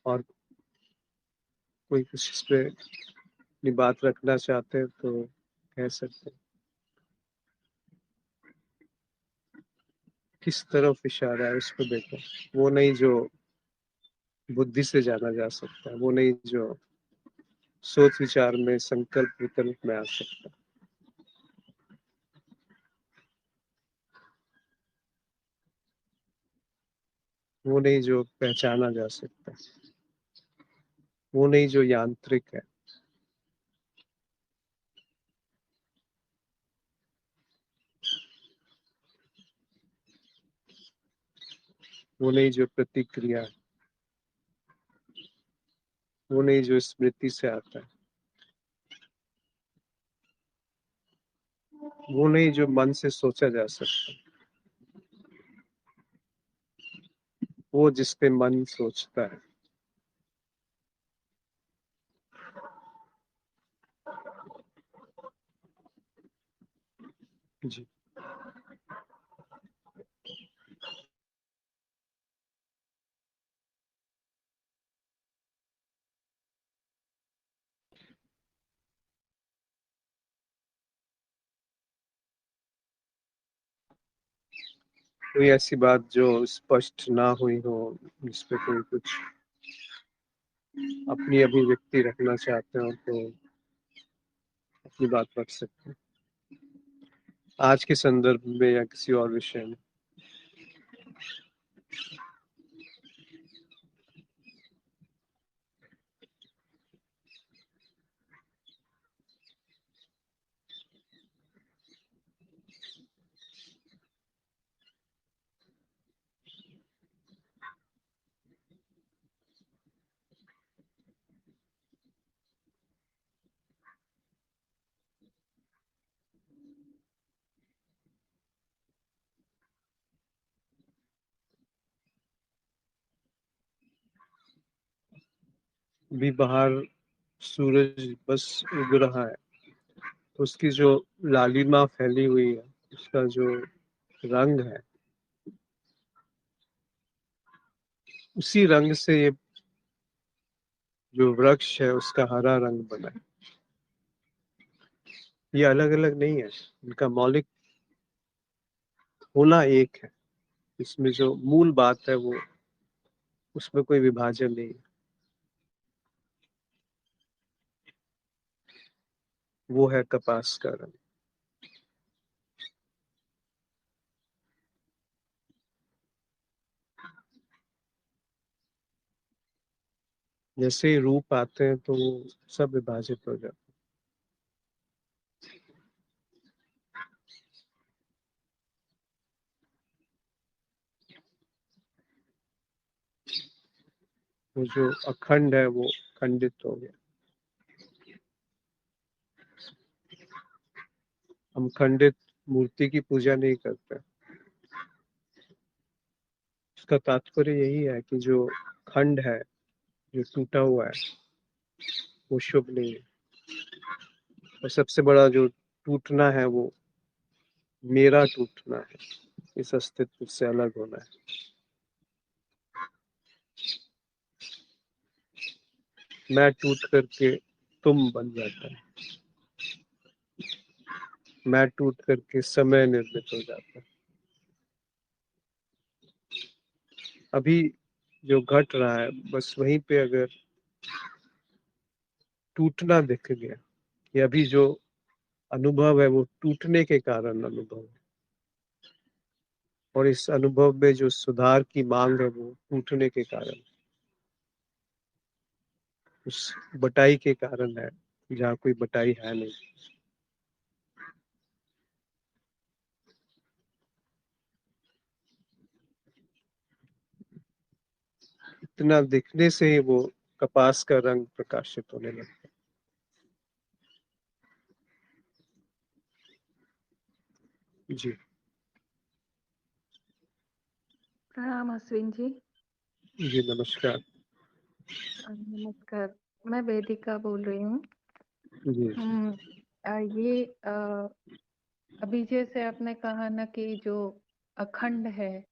और कोई कुछ इस पे अपनी बात रखना चाहते हैं तो कह सकते हैं। किस तरफ इशारा है, उसको देखो। वो नहीं जो बुद्धि से जाना जा सकता है, वो नहीं जो सोच विचार में, संकल्प विकल्प में आ सकता है, वो नहीं जो पहचाना जा सकता है, वो नहीं जो यांत्रिक है, वो नहीं जो प्रतिक्रिया है, वो नहीं जो स्मृति से आता है, वो नहीं जो मन से सोचा जा सकता है, वो जिस पे मन सोचता है। जी। कोई ऐसी बात जो स्पष्ट ना हुई हो, जिस पे कोई कुछ अपनी अभिव्यक्ति रखना चाहते हो तो अपनी बात रख सकते हैं, आज के संदर्भ में या किसी और विषय में। भी बाहर सूरज बस उग रहा है, तो उसकी जो लालिमा फैली हुई है, उसका जो रंग है, उसी रंग से ये जो वृक्ष है उसका हरा रंग बना है। ये अलग अलग नहीं है, इनका मौलिक होना एक है। इसमें जो मूल बात है वो, उसमें कोई विभाजन नहीं है, वो है कपास का रंग। जैसे ही रूप आते हैं तो वो सब विभाजित हो जाते हैं। वो जो अखंड है वो खंडित हो गया। हम खंडित मूर्ति की पूजा नहीं करते। उसका तात्पर्य यही है कि जो खंड है, जो टूटा हुआ है, वो शुभ नहीं है। और सबसे बड़ा जो टूटना है वो मेरा टूटना है, इस अस्तित्व से अलग होना है। मैं टूट करके तुम बन जाता है, मैं टूट करके समय निर्मित हो जाता है। अभी जो घट रहा है, बस वहीं पे अगर टूटना दिख गया, कि अभी जो अनुभव है वो टूटने के कारण अनुभव है, और इस अनुभव में जो सुधार की मांग है वो टूटने के कारण, उस बटाई के कारण है, जहाँ कोई बटाई है नहीं। इतना दिखने से ही वो कपास का रंग प्रकाशित होने लगता है। जी प्रणाम अश्विन जी। जी नमस्कार। नमस्कार। मैं वेदिका बोल रही हूँ। जी ये अभी जैसे आपने कहा ना कि जो अखंड है,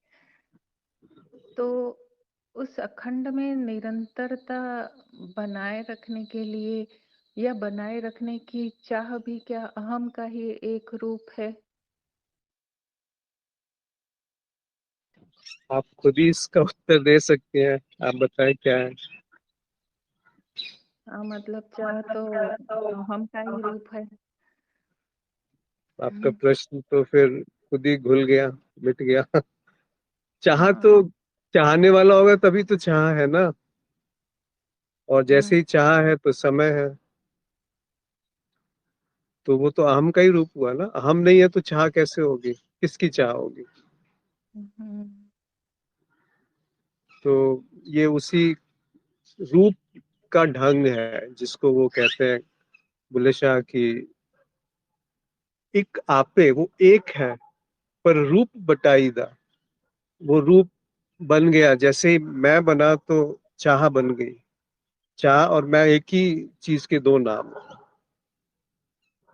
तो उस अखंड में निरंतरता बनाए रखने के लिए या बनाए रखने की चाह भी क्या अहम का ही एक रूप है? आप खुद ही इसका उत्तर दे सकते हैं। आप बताएं क्या है। मतलब चाह तो अहम का ही रूप है। आपका प्रश्न तो फिर खुद ही घुल गया, मिट गया। चाह तो हाँ। चाहने वाला होगा तभी तो चाह है ना। और जैसे हम्म, ही चाह है तो समय है। तो वो तो अहम का ही रूप हुआ ना। अहम नहीं है तो चाह कैसे होगी, किसकी चाह होगी। हम्म, तो ये उसी रूप का ढंग है जिसको वो कहते हैं बुल्ले शाह की एक आपे, वो एक है पर रूप बटाईदा। वो रूप बन गया, जैसे ही मैं बना तो चाह बन गई। चाह और मैं एक ही चीज के दो नाम,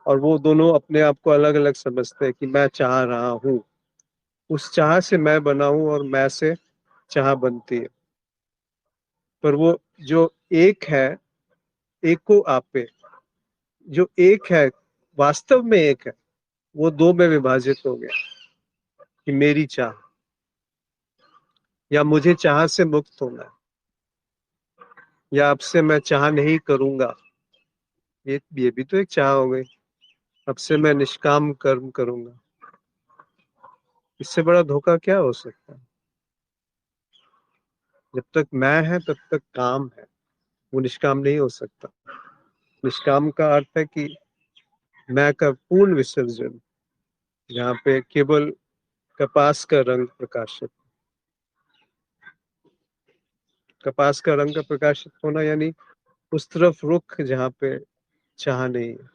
और वो दोनों अपने आप को अलग अलग समझते हैं कि मैं चाह रहा हूँ। उस चाह से मैं बना हूं और मैं से चाह बनती है। पर वो जो एक है, एको आपे, जो एक है, वास्तव में एक है, वो दो में विभाजित हो गया कि मेरी चाह या मुझे चाह से मुक्त होना है, या अब से मैं चाह नहीं करूंगा। ये भी तो एक चाह हो गई। अब से मैं निष्काम कर्म करूंगा। इससे बड़ा धोखा क्या हो सकता है। जब तक मैं है तब तक काम है, वो निष्काम नहीं हो सकता। निष्काम का अर्थ है कि मैं का पूर्ण विसर्जन, जहाँ पे केवल कपास का रंग प्रकाशित। कपास का रंग का प्रकाशित होना यानी उस तरफ रुख जहाँ पे चाह नहीं है,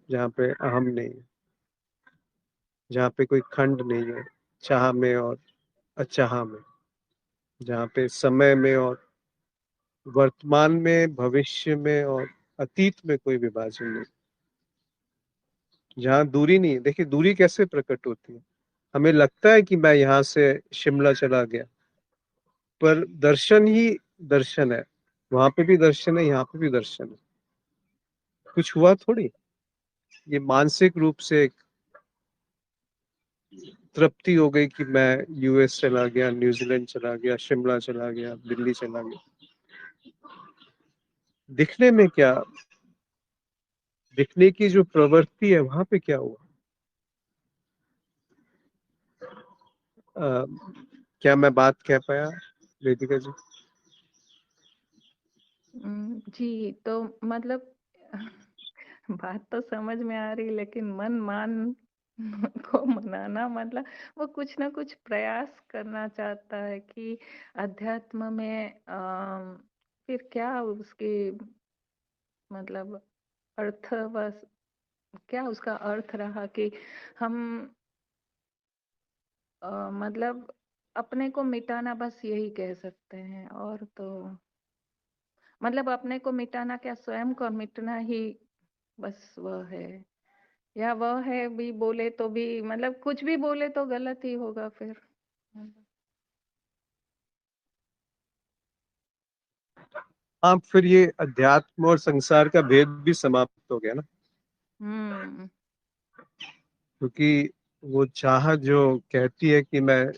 जहाँ पे अहम नहीं है, जहाँ पे कोई खंड नहीं है चाह में और अचाह में, जहाँ पे समय में और वर्तमान में, भविष्य में और अतीत में कोई विभाजन नहीं। जहाँ दूरी नहीं है। देखिए दूरी कैसे प्रकट होती है। हमें लगता है कि मैं यहाँ से शिमला चला गया, पर दर्शन ही दर्शन है। वहां पे भी दर्शन है, यहाँ पे भी दर्शन है। कुछ हुआ थोड़ी। ये मानसिक रूप से एक तृप्ति हो गई कि मैं यूएस चला गया, न्यूजीलैंड चला गया, शिमला चला गया, दिल्ली चला गया। दिखने में क्या, दिखने की जो प्रवृत्ति है वहां पे क्या हुआ। आ, क्या मैं बात कह पाया वेदिका जी। जी, तो मतलब बात तो समझ में आ रही, लेकिन मन मान को मनाना मतलब वो कुछ ना कुछ प्रयास करना चाहता है कि अध्यात्म में फिर क्या उसकी मतलब अर्थ बस क्या उसका अर्थ रहा कि हम मतलब अपने को मिटाना, बस यही कह सकते हैं। और तो मतलब अपने को मिटाना क्या, स्वयं को मिटना ही बस वह है। या वह है भी बोले तो भी मतलब कुछ भी बोले तो गलत ही होगा फिर। हाँ, फिर ये अध्यात्म और संसार का भेद भी समाप्त हो गया ना। हम्म। क्योंकि वो चाह जो कहती है कि मैं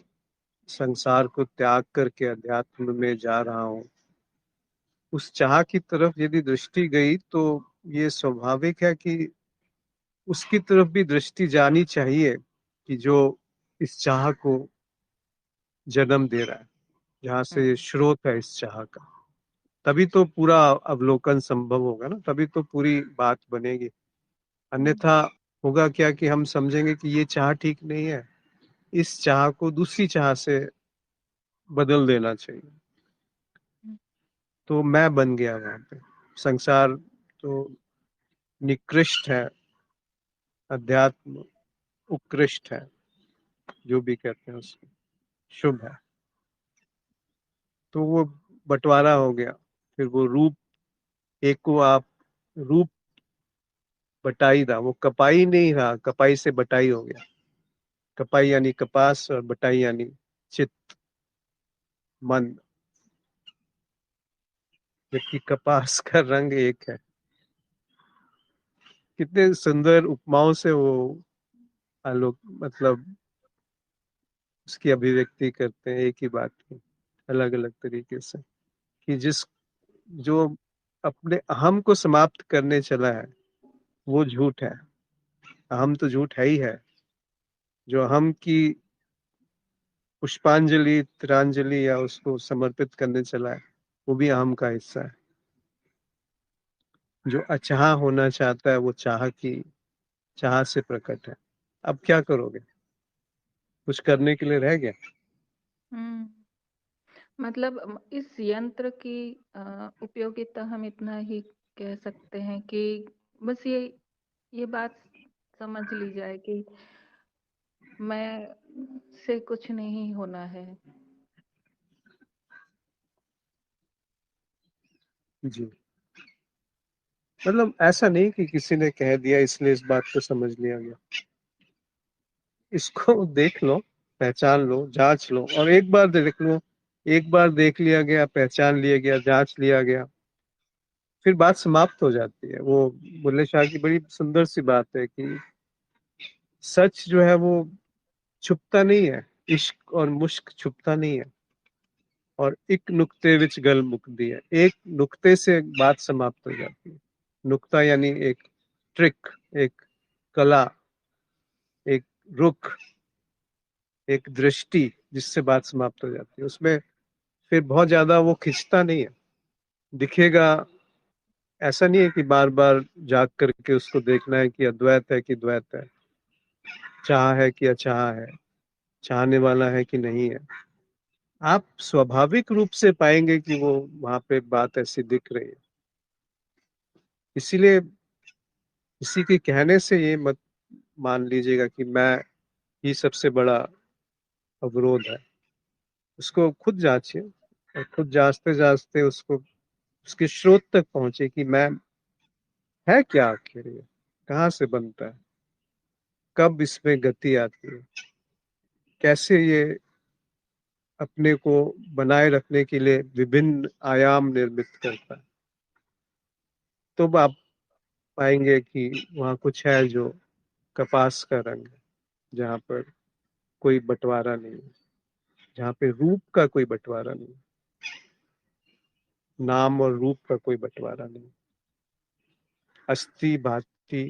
संसार को त्याग करके अध्यात्म में जा रहा हूँ, उस चाह की तरफ यदि दृष्टि गई तो ये स्वाभाविक है कि उसकी तरफ भी दृष्टि जानी चाहिए कि जो इस चाह को जन्म दे रहा है, जहाँ से हम्म। स्रोत है इस चाह का। तभी तो पूरा अवलोकन संभव होगा ना, तभी तो पूरी बात बनेगी। हम्म। अन्यथा होगा क्या कि हम समझेंगे कि ये चाह ठीक नहीं है, इस चाह को दूसरी चाह से बदल देना चाहिए। तो मैं बन गया वहां पे। संसार तो निकृष्ट है, अध्यात्म उत्कृष्ट है, जो भी कहते हैं उसको, शुभ है। तो वो बंटवारा हो गया। फिर वो रूप, एक को आप रूप बटाई था, वो कपाई नहीं रहा, कपाई से बटाई हो गया। कपाई यानी कपास और बटाई यानी चित्त, मन। जबकि कपास का रंग एक है। कितने सुंदर उपमाओं से वो आलोक, मतलब उसकी अभिव्यक्ति करते हैं एक ही बात की, अलग अलग तरीके से। कि जिस जो अपने अहम को समाप्त करने चला है, वो झूठ है। अहम तो झूठ है ही है। जो अहम की पुष्पांजलि, तिरांजलि या उसको समर्पित करने चला है, वो भी अहम का हिस्सा है। जो अचाह होना चाहता है, वो चाह की चाह से प्रकट है। अब क्या करोगे? कुछ करने के लिए रह गया? मतलब इस यंत्र की उपयोगिता हम इतना ही कह सकते हैं कि बस ये बात समझ ली जाए कि मैं से कुछ नहीं होना है। जी। मतलब ऐसा नहीं कि किसी ने कह दिया इसलिए इस बात को समझ लिया गया। इसको देख लो, पहचान लो, जांच लो, और एक बार देख लो। एक बार देख लिया गया, पहचान लिया गया, जांच लिया गया, फिर बात समाप्त हो जाती है। वो बुल्ले शाह की बड़ी सुंदर सी बात है कि सच जो है वो छुपता नहीं है, इश्क और मुश्क छुपता नहीं है। और एक नुक्ते विच गल मुकदी है, एक नुक्ते से बात समाप्त हो जाती है। नुक्ता यानी एक ट्रिक, एक कला, एक रुख, एक दृष्टि, जिससे बात समाप्त हो जाती है। उसमें फिर बहुत ज्यादा वो खिंचता नहीं है। दिखेगा, ऐसा नहीं है कि बार बार जाग करके उसको देखना है कि अद्वैत है कि द्वैत है, चाह है कि अचाह है, चाहने वाला है कि नहीं है। आप स्वाभाविक रूप से पाएंगे कि वो वहां पे बात ऐसी दिख रही है। इसीलिए किसी के कहने से ये मत मान लीजिएगा कि मैं ही सबसे बड़ा अवरोध है। उसको खुद जांचिए, और खुद जांचते जांचते उसको, उसके स्रोत तक पहुंचे कि मैं है क्या आखिर, ये कहाँ से बनता है, कब इसमें गति आती है, कैसे ये अपने को बनाए रखने के लिए विभिन्न आयाम निर्मित करता है। तो आप पाएंगे कि वहाँ कुछ है जो कपास का रंग है, जहाँ पर कोई बंटवारा नहीं है, जहाँ पे रूप का कोई बंटवारा नहीं, नाम और रूप का कोई बंटवारा नहीं। अस्थि भांति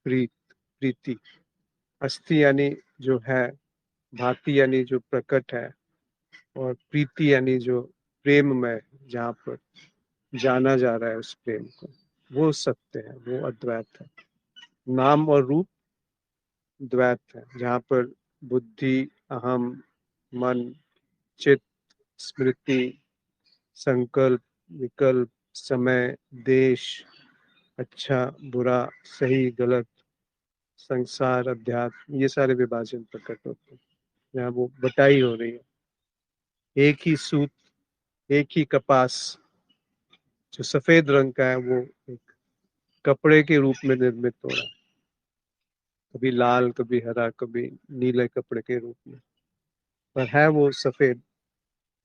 प्रीत, प्रीति। अस्थि यानी जो है, भांति यानी जो प्रकट है, और प्रीति यानी जो प्रेम में, जहाँ पर जाना जा रहा है उस प्रेम को, वो सत्य है, वो अद्वैत है। नाम और रूप द्वैत है, जहाँ पर बुद्धि, अहम, मन, चित्त, स्मृति, संकल्प, विकल्प, समय, देश, अच्छा बुरा, सही गलत, संसार, अध्यात्म, ये सारे विभाजन प्रकट होते हैं। जहाँ वो बटाई हो रही है। एक ही सूत, एक ही कपास जो सफेद रंग का है, वो एक कपड़े के रूप में निर्मित हो रहा है। कभी लाल, कभी हरा, कभी नीले कपड़े के रूप में, पर है वो सफेद।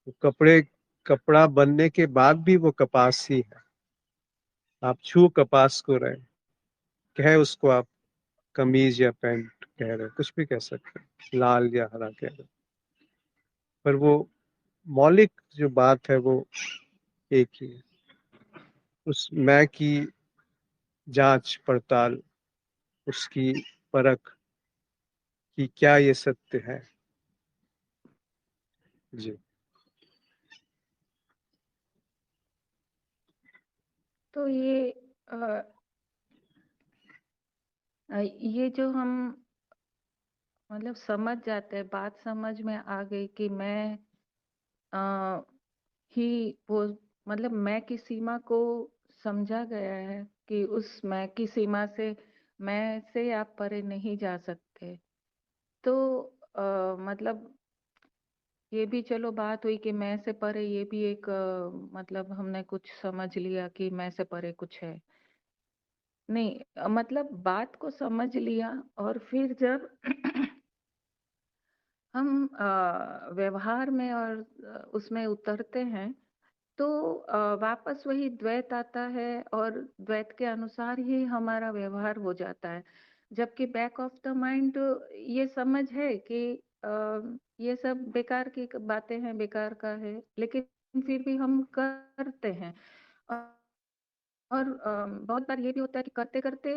वो कपड़े, कपड़ा बनने के बाद भी वो कपास ही है। आप छू कपास को रहे, कहे उसको आप कमीज या पैंट कह रहे, कुछ भी कह सकते हैं, लाल या हरा कह रहे, पर वो मौलिक जो बात है वो एक ही है। उस मैं की जांच पड़ताल, उसकी परख, कि क्या ये सत्य है। जी। तो ये जो हम मतलब समझ जाते हैं, बात समझ में आ गई कि मैं ही वो मतलब मैं की सीमा को समझा गया है कि उस मैं की सीमा से मैं से आप परे नहीं जा सकते। तो मतलब ये भी चलो बात हुई कि मैं से परे, ये भी एक मतलब हमने कुछ समझ लिया कि मैं से परे कुछ है। नहीं मतलब बात को समझ लिया और फिर जब हम व्यवहार में और उसमें उतरते हैं तो वापस वही द्वैत आता है और द्वैत के अनुसार ही हमारा व्यवहार हो जाता है। जबकि बैक ऑफ द माइंड ये समझ है कि अ, ये सब बेकार की बातें हैं, बेकार का है, लेकिन फिर भी हम करते हैं। और बहुत बार ये भी होता है कि करते-करते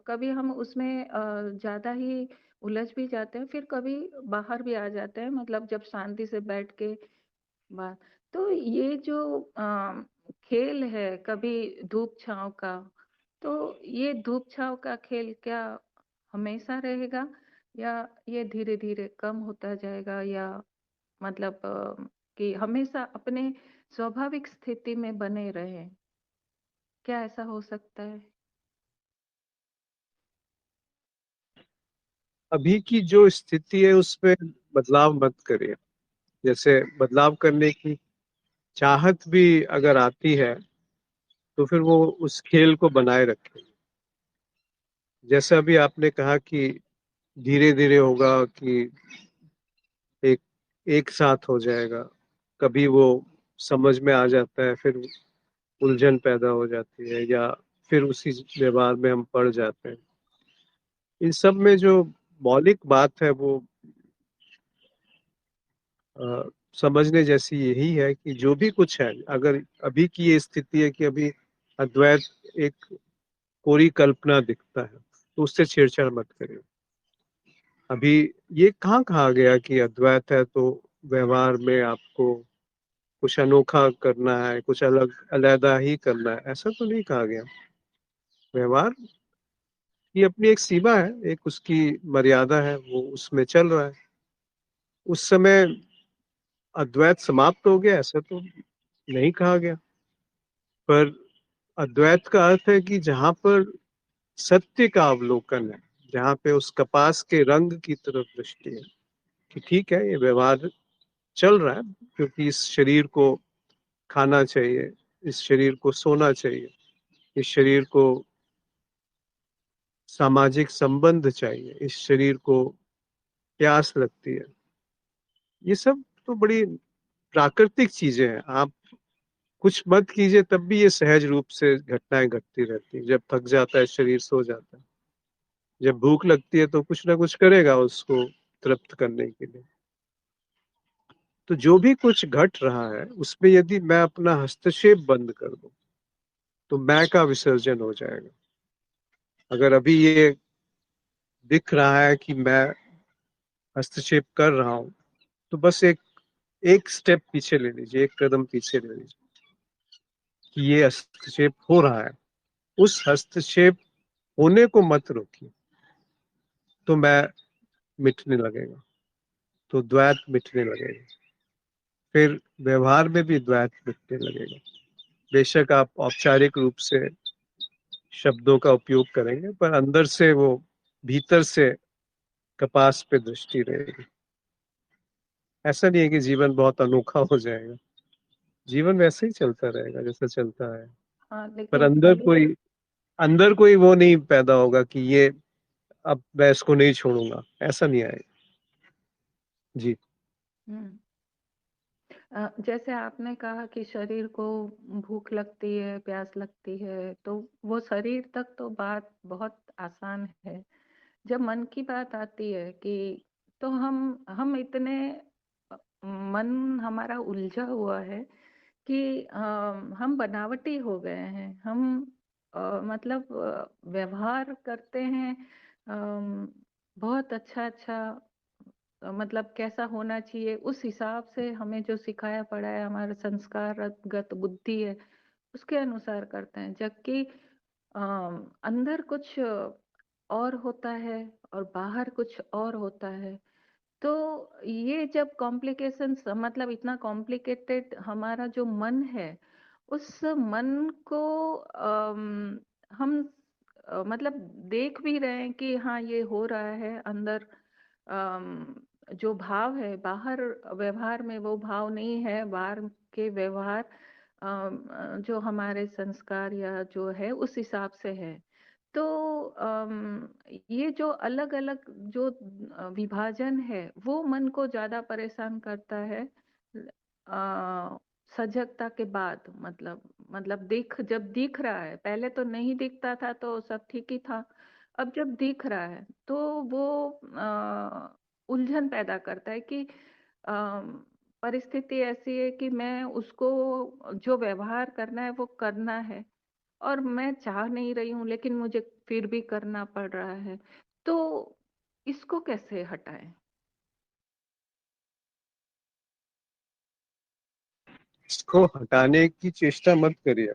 कभी हम उसमें ज़्यादा ही उलझ भी जाते हैं, फिर कभी बाहर भी आ जाते हैं, मतलब जब शांति से बैठ के बात। तो ये जो खेल है कभी धूप-छाँव का, तो ये धूप-छाँव का खेल क्या हमेशा रहेगा या ये धीरे-धीरे कम होता जाएगा, या मतलब कि हमेशा अपने स्वाभाविक स्थिति में बने रहें? क्या ऐसा हो सकता है? अभी की जो स्थिति है उसमें बदलाव मत करिए। जैसे बदलाव करने की चाहत भी अगर आती है तो फिर वो उस खेल को बनाए रखे। जैसे अभी आपने कहा कि धीरे धीरे होगा कि एक एक साथ हो जाएगा, कभी वो समझ में आ जाता है, फिर उलझन पैदा हो जाती है, या फिर उसी व्यवहार में हम पड़ जाते हैं। इन सब में जो मौलिक बात है वो समझने जैसी यही है कि जो भी कुछ है, अगर अभी की ये स्थिति है कि अभी अद्वैत एक कोरी कल्पना दिखता है, तो उससे छेड़छाड़ मत करिए। अभी ये कहाँ कहा गया कि अद्वैत है तो व्यवहार में आपको कुछ अनोखा करना है, कुछ अलग अलग ही करना है, ऐसा तो नहीं कहा गया। व्यवहार की अपनी एक सीमा है, एक उसकी मर्यादा है, वो उसमें चल रहा है। उस समय अद्वैत समाप्त हो गया ऐसा तो नहीं कहा गया, पर अद्वैत का अर्थ है कि जहां पर सत्य का अवलोकन है, जहां पे उस कपास के रंग की तरफ दृष्टि है कि ठीक है, ये व्यवहार चल रहा है क्योंकि इस शरीर को खाना चाहिए, इस शरीर को सोना चाहिए, इस शरीर को सामाजिक संबंध चाहिए, इस शरीर को प्यास लगती है। ये सब तो बड़ी प्राकृतिक चीजें हैं। आप कुछ मत कीजिए तब भी ये सहज रूप से घटनाएं घटती रहती हैं। जब थक जाता है शरीर सो जाता है, जब भूख लगती है तो कुछ ना कुछ करेगा उसको तृप्त करने के लिए। तो जो भी कुछ घट रहा है उसमें यदि मैं अपना हस्तक्षेप बंद कर दूं तो मैं का विसर्जन हो जाएगा। अगर अभी ये दिख रहा है कि मैं हस्तक्षेप कर रहा हूं, तो बस एक एक स्टेप पीछे ले लीजिए, एक कदम पीछे ले लीजिए कि ये हस्तक्षेप हो रहा है। उस हस्तक्षेप होने को मत रोकिए, तो मैं मिटने लगेगा, तो द्वैत मिटने लगेगा, फिर व्यवहार में भी द्वैत मिटने लगेगा। बेशक आप औपचारिक रूप से शब्दों का उपयोग करेंगे, पर अंदर से वो भीतर से कपास पे दृष्टि रहेगी। ऐसा नहीं है कि जीवन बहुत अनोखा हो जाएगा, जीवन वैसे ही चलता रहेगा जैसा चलता है। हाँ, पर लेकिन अंदर कोई वो नहीं पैदा होगा कि ये अब मैं इसको नहीं छोड़ूंगा, ऐसा नहीं आएगा। जी। हुँ। जैसे आपने कहा कि शरीर को भूख लगती है, प्यास लगती है, तो वो शरीर तक तो बात बहुत आसान है। जब मन की बात आती है कि तो हम इतने मन हमारा उलझा हुआ है कि हम बनावटी हो गए हैं। हम मतलब व्यवहार करते हैं बहुत अच्छा-अच्छा, मतलब कैसा होना चाहिए उस हिसाब से हमें जो सिखाया पड़ा है, हमारा संस्कारगत बुद्धि है, उसके अनुसार करते हैं। जबकि अंदर कुछ और होता है और बाहर कुछ और होता है। तो ये जब कॉम्प्लिकेशंस मतलब इतना कॉम्प्लिकेटेड हमारा जो मन है, उस मन को हम मतलब देख भी रहे हैं कि हाँ ये हो रहा है अंदर। जो भाव है बाहर व्यवहार में वो भाव नहीं है, बाहर के व्यवहार जो हमारे संस्कार या जो है उस हिसाब से है। तो ये जो अलग अलग जो विभाजन है वो मन को ज्यादा परेशान करता है। सजगता के बाद मतलब जब दिख रहा है, पहले तो नहीं दिखता था तो सब ठीक ही था। अब जब दिख रहा है तो वो उलझन पैदा करता है कि परिस्थिति ऐसी है कि मैं उसको जो व्यवहार करना है वो करना है, और मैं चाह नहीं रही हूँ लेकिन मुझे फिर भी करना पड़ रहा है। तो इसको कैसे हटाएं? इसको हटाने की चेष्टा मत करिए,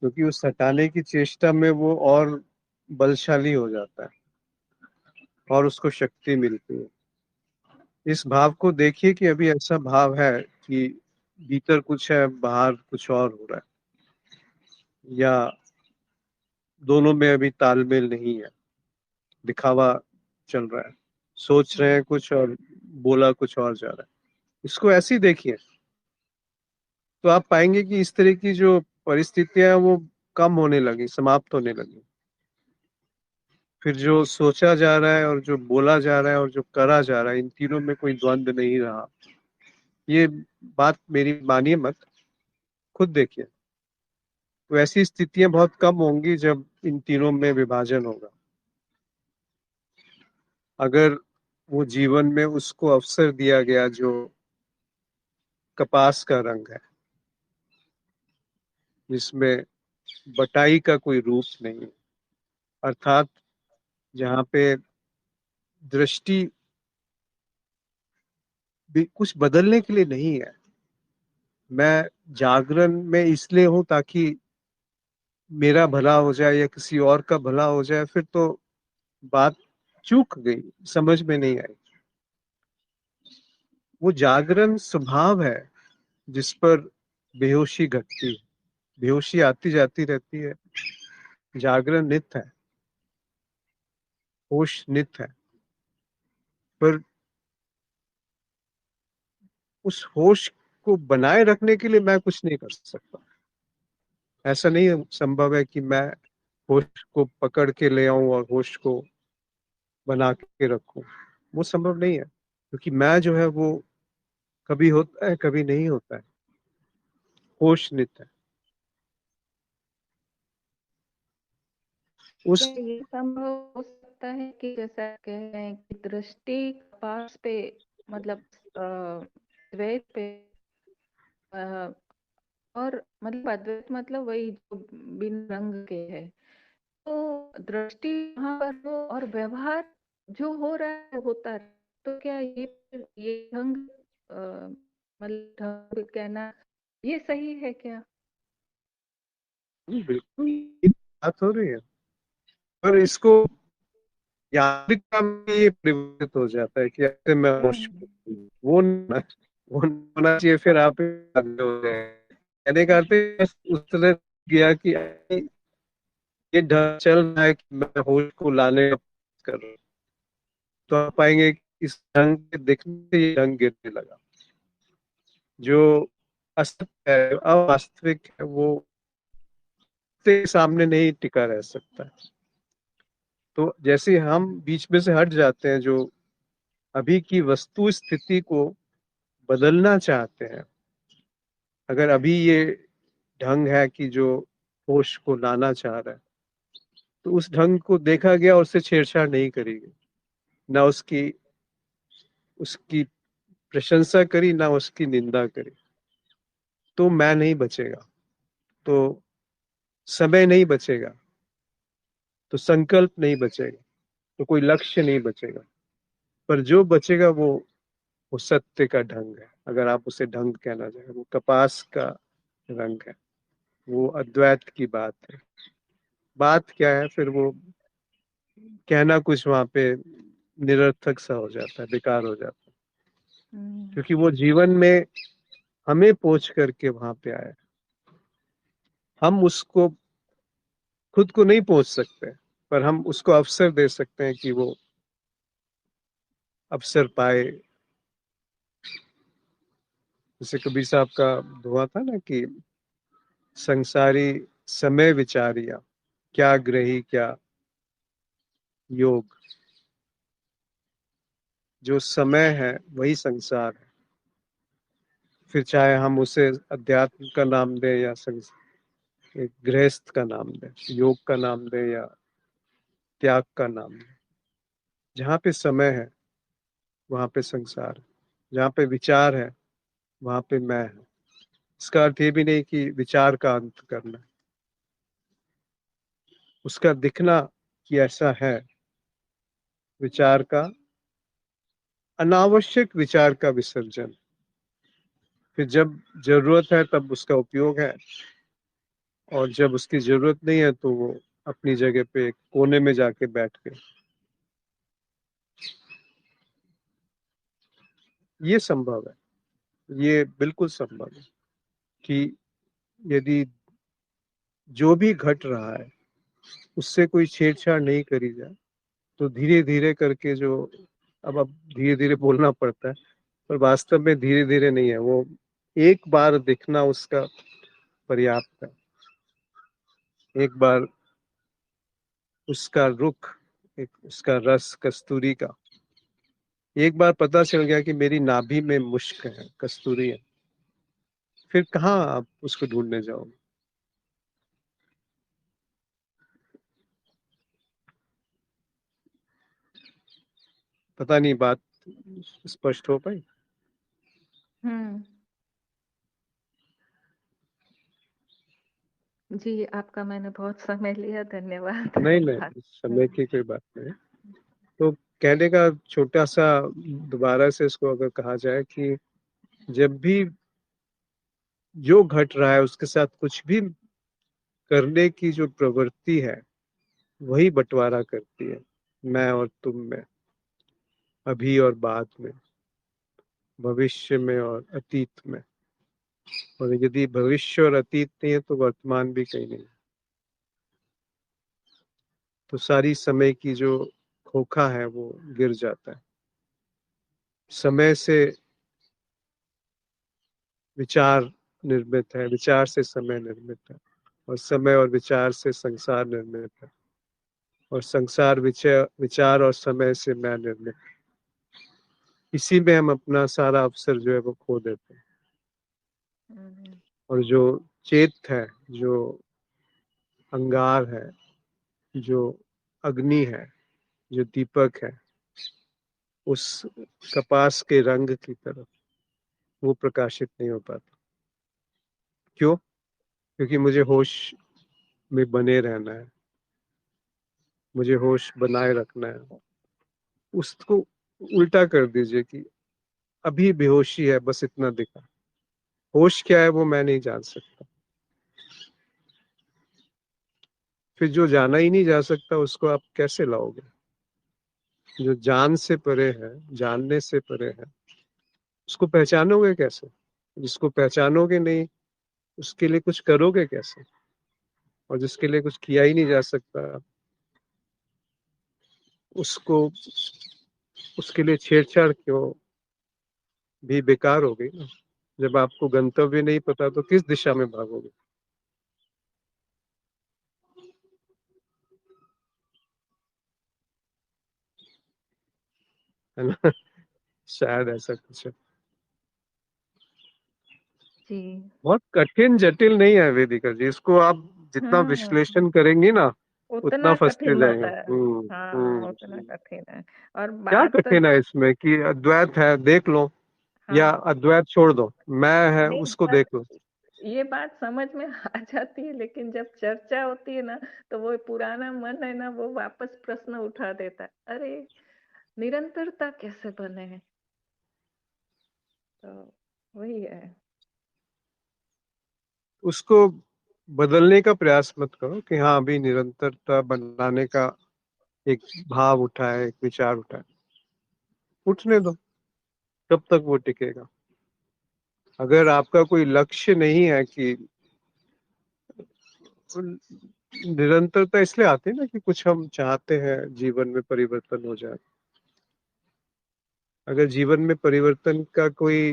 क्योंकि उस हटाने की चेष्टा में वो और बलशाली हो जाता है और उसको शक्ति मिलती है। इस भाव को देखिए कि अभी ऐसा भाव है कि भीतर कुछ है, बाहर कुछ और हो रहा है, या दोनों में अभी तालमेल नहीं है, दिखावा चल रहा है, सोच रहे हैं कुछ और बोला कुछ और जा रहा है। इसको ऐसे ही देखिए, तो आप पाएंगे कि इस तरह की जो परिस्थितियां हैं वो कम होने लगी, समाप्त होने लगी। फिर जो सोचा जा रहा है और जो बोला जा रहा है और जो करा जा रहा है, इन तीनों में कोई द्वंद्व नहीं रहा। ये बात मेरी मानिए मत, खुद देखिए। तो ऐसी स्थितियां बहुत कम होंगी जब इन तीनों में विभाजन होगा। अगर वो जीवन में उसको अवसर दिया गया जो कपास का रंग है, जिसमें बटाई का कोई रूप नहीं है, अर्थात जहाँ पे दृष्टि भी कुछ बदलने के लिए नहीं है। मैं जागरण में इसलिए हूं ताकि मेरा भला हो जाए या किसी और का भला हो जाए, फिर तो बात चूक गई, समझ में नहीं आई। वो जागरण स्वभाव है जिस पर बेहोशी घटती है। बेहोशी आती जाती रहती है, जागरण नित्य है, होश नित्य है। पर उस होश को बनाए रखने के लिए मैं कुछ नहीं कर सकता। ऐसा नहीं संभव है कि मैं होश को पकड़ के ले आऊं और होश को बना के रखूं। वो संभव नहीं है, क्योंकि मैं जो है वो कभी होता है कभी नहीं होता है। होश नित्य है। उस क्या ये संभव हो सकता है कि जैसा कह रहे हैं कि दृष्टि पास पे मतलब द्वैत पे अ, और मतलब अद्वैत मतलब वही जो बिन रंग के है, तो दृष्टि वहां पर हो और व्यवहार जो हो रहा है होता है। तो क्या ये ढंग मतलब ढंग कहना ये सही है क्या? बिल्कुल ये बात हो रही है, पर इसको यांत्रिकता में ये परिवर्तित हो जाता है कि ऐसे मैं होश हम्म। वो नहीं होना चाहिए। फिर आप आगे हो गए, कहने का अर्थ है बस उस तरह गया कि ये ढंग चल रहा है कि मैं होश को लाने का प्रयास कर रहा हूँ। तो आप पाएंगे कि इस ढंग के दिखने से ये ढंग गिरने लगा। जो असत्य है, अवास्तविक है, वो उसके सामने नहीं टिका रह सकता। तो जैसे हम बीच में से हट जाते हैं, जो अभी की वस्तु स्थिति को बदलना चाहते हैं, अगर अभी ये ढंग है कि जो होश को लाना चाह रहा है, तो उस ढंग को देखा गया और उससे छेड़छाड़ नहीं करेगी, ना उसकी उसकी प्रशंसा करी ना उसकी निंदा करी। तो मैं नहीं बचेगा, तो समय नहीं बचेगा, तो संकल्प नहीं बचेगा, तो कोई लक्ष्य नहीं बचेगा। पर जो बचेगा वो सत्य का ढंग है, अगर आप उसे ढंग कहना चाहें। वो कपास का रंग है, वो अद्वैत की बात है। बात क्या है फिर, वो कहना कुछ वहां पे निरर्थक सा हो जाता है, बेकार हो जाता है, हम्म, क्योंकि वो जीवन में हमें पोंछ करके वहां पे आया। हम उसको खुद को नहीं पहुंच सकते, पर हम उसको अवसर दे सकते हैं कि वो अवसर पाए। जैसे कबीर साहब का दुआ था ना कि संसारी समय विचारिया, क्या ग्रही क्या योग। जो समय है वही संसार है, फिर चाहे हम उसे अध्यात्म का नाम दें या एक गृहस्थ का नाम दें, योग का नाम दें या त्याग का नाम दें। जहाँ पे समय है वहां पे संसार है, जहाँ पे विचार है वहां पे मैं है। इसका अर्थ ये भी नहीं कि विचार का अंत करना है, उसका दिखना कि ऐसा है। विचार का, अनावश्यक विचार का विसर्जन। फिर जब जरूरत है तब उसका उपयोग है, और जब उसकी जरूरत नहीं है तो वो अपनी जगह पे एक कोने में जाके बैठ के। ये संभव है, ये बिल्कुल संभव है कि यदि जो भी घट रहा है उससे कोई छेड़छाड़ नहीं करी जाए, तो धीरे धीरे करके जो, अब धीरे धीरे बोलना पड़ता है, पर वास्तव में धीरे धीरे नहीं है, वो एक बार दिखना उसका पर्याप्त है। एक बार उसका रुख, एक उसका रस कस्तूरी का, एक बार पता चल गया कि मेरी नाभि में मुश्क है, कस्तूरी है, फिर कहाँ आप उसको ढूंढने जाओगे। पता नहीं बात स्पष्ट हो पाई। हम्म। जी, आपका मैंने बहुत समय लिया, धन्यवाद। नहीं बात। नहीं, समय की कोई बात नहीं। तो कहने का छोटा सा, दोबारा से इसको अगर कहा जाए कि जब भी जो घट रहा है उसके साथ कुछ भी करने की जो प्रवृत्ति है वही बंटवारा करती है, मैं और तुम में, अभी और बाद में, भविष्य में और अतीत में। और यदि भविष्य और अतीत नहीं है तो वर्तमान भी कहीं नहीं। तो सारी समय की जो खोखा है वो गिर जाता है। समय से विचार निर्मित है, विचार से समय निर्मित है, और समय और विचार से संसार निर्मित है, और संसार विचार विचार और समय से मैं निर्मित। इसी में हम अपना सारा अवसर जो है वो खो देते हैं। हम्म, और जो चेत है, जो अंगार है, जो अग्नि है, जो दीपक है, उस कपास के रंग की तरफ वो प्रकाशित नहीं हो पाता। क्यों? क्योंकि मुझे होश में बने रहना है, मुझे होश बनाए रखना है। उसको उल्टा कर दीजिए कि अभी बेहोशी है, बस इतना दिखा। होश क्या है वो मैं नहीं जान सकता। फिर जो जाना ही नहीं जा सकता उसको आप कैसे लाओगे? जो जान से परे है, जानने से परे है, उसको पहचानोगे कैसे? जिसको पहचानोगे नहीं उसके लिए कुछ करोगे कैसे? और जिसके लिए कुछ किया ही नहीं जा सकता उसको, उसके लिए छेड़छाड़ क्यों, भी बेकार हो गई ना। जब आपको गंतव्य नहीं पता तो किस दिशा में भागोगे? है ना? शायद ऐसा कुछ है। जी। बहुत कठिन जटिल नहीं है वेदिका जी, इसको आप जितना हम्म, विश्लेषण करेंगी ना उतना उतना फंसते कठिन जाएंगे। होता है। हाँ, उतना कठिन है। और क्या बात तो, कठिन है इसमें कि अद्वैत है देख लो, या हाँ, अद्वैत छोड़ दो, मैं है नहीं, उसको बस देख लो। ये बात समझ में आ जाती है, लेकिन जब चर्चा होती है ना, तो वो पुराना मन है ना, वो वापस प्रश्न उठा देता है, अरे निरंतरता कैसे बने? तो वही है। उसको बदलने का प्रयास मत करो कि हाँ अभी निरंतरता बनाने का एक भाव उठा है, एक विचार उठा है। उठने दो, तब तक वो टिकेगा। अगर आपका कोई लक्ष्य नहीं है कि निरंतरता इसलिए आती है ना कि कुछ हम चाहते हैं जीवन में परिवर्तन हो जाए। अगर जीवन में परिवर्तन का कोई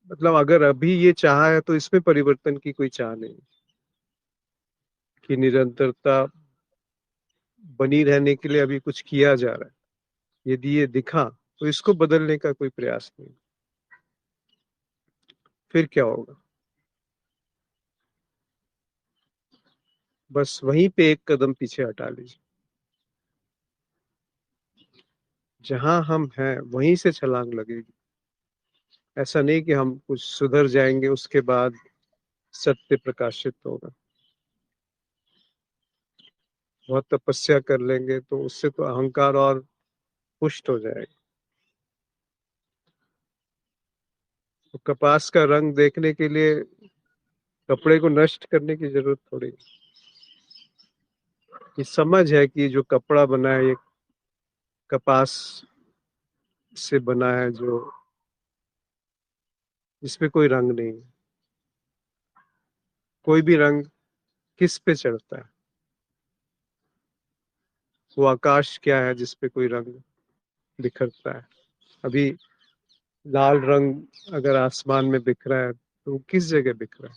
मतलब अगर अभी ये चाह है तो इसमें परिवर्तन की कोई चाह नहीं कि निरंतरता बनी रहने के लिए अभी कुछ किया जा रहा है। यदि ये दिखा तो इसको बदलने का कोई प्रयास नहीं, फिर क्या होगा? बस वहीं पे एक कदम पीछे हटा लीजिए। जहां हम हैं वहीं से छलांग लगेगी। ऐसा नहीं कि हम कुछ सुधर जाएंगे उसके बाद सत्य प्रकाशित होगा। बहुत तपस्या कर लेंगे तो उससे तो अहंकार और पुष्ट हो जाएगा। तो कपास का रंग देखने के लिए कपड़े को नष्ट करने की जरूरत थोड़ी। ये समझ है कि जो कपड़ा बना है ये कपास से बना है, जो इसमें कोई रंग नहीं है। कोई भी रंग किस पे चढ़ता है? वो आकाश क्या है जिसपे कोई रंग बिखरता है? अभी लाल रंग अगर आसमान में बिखरा है तो वो किस जगह बिखरा है?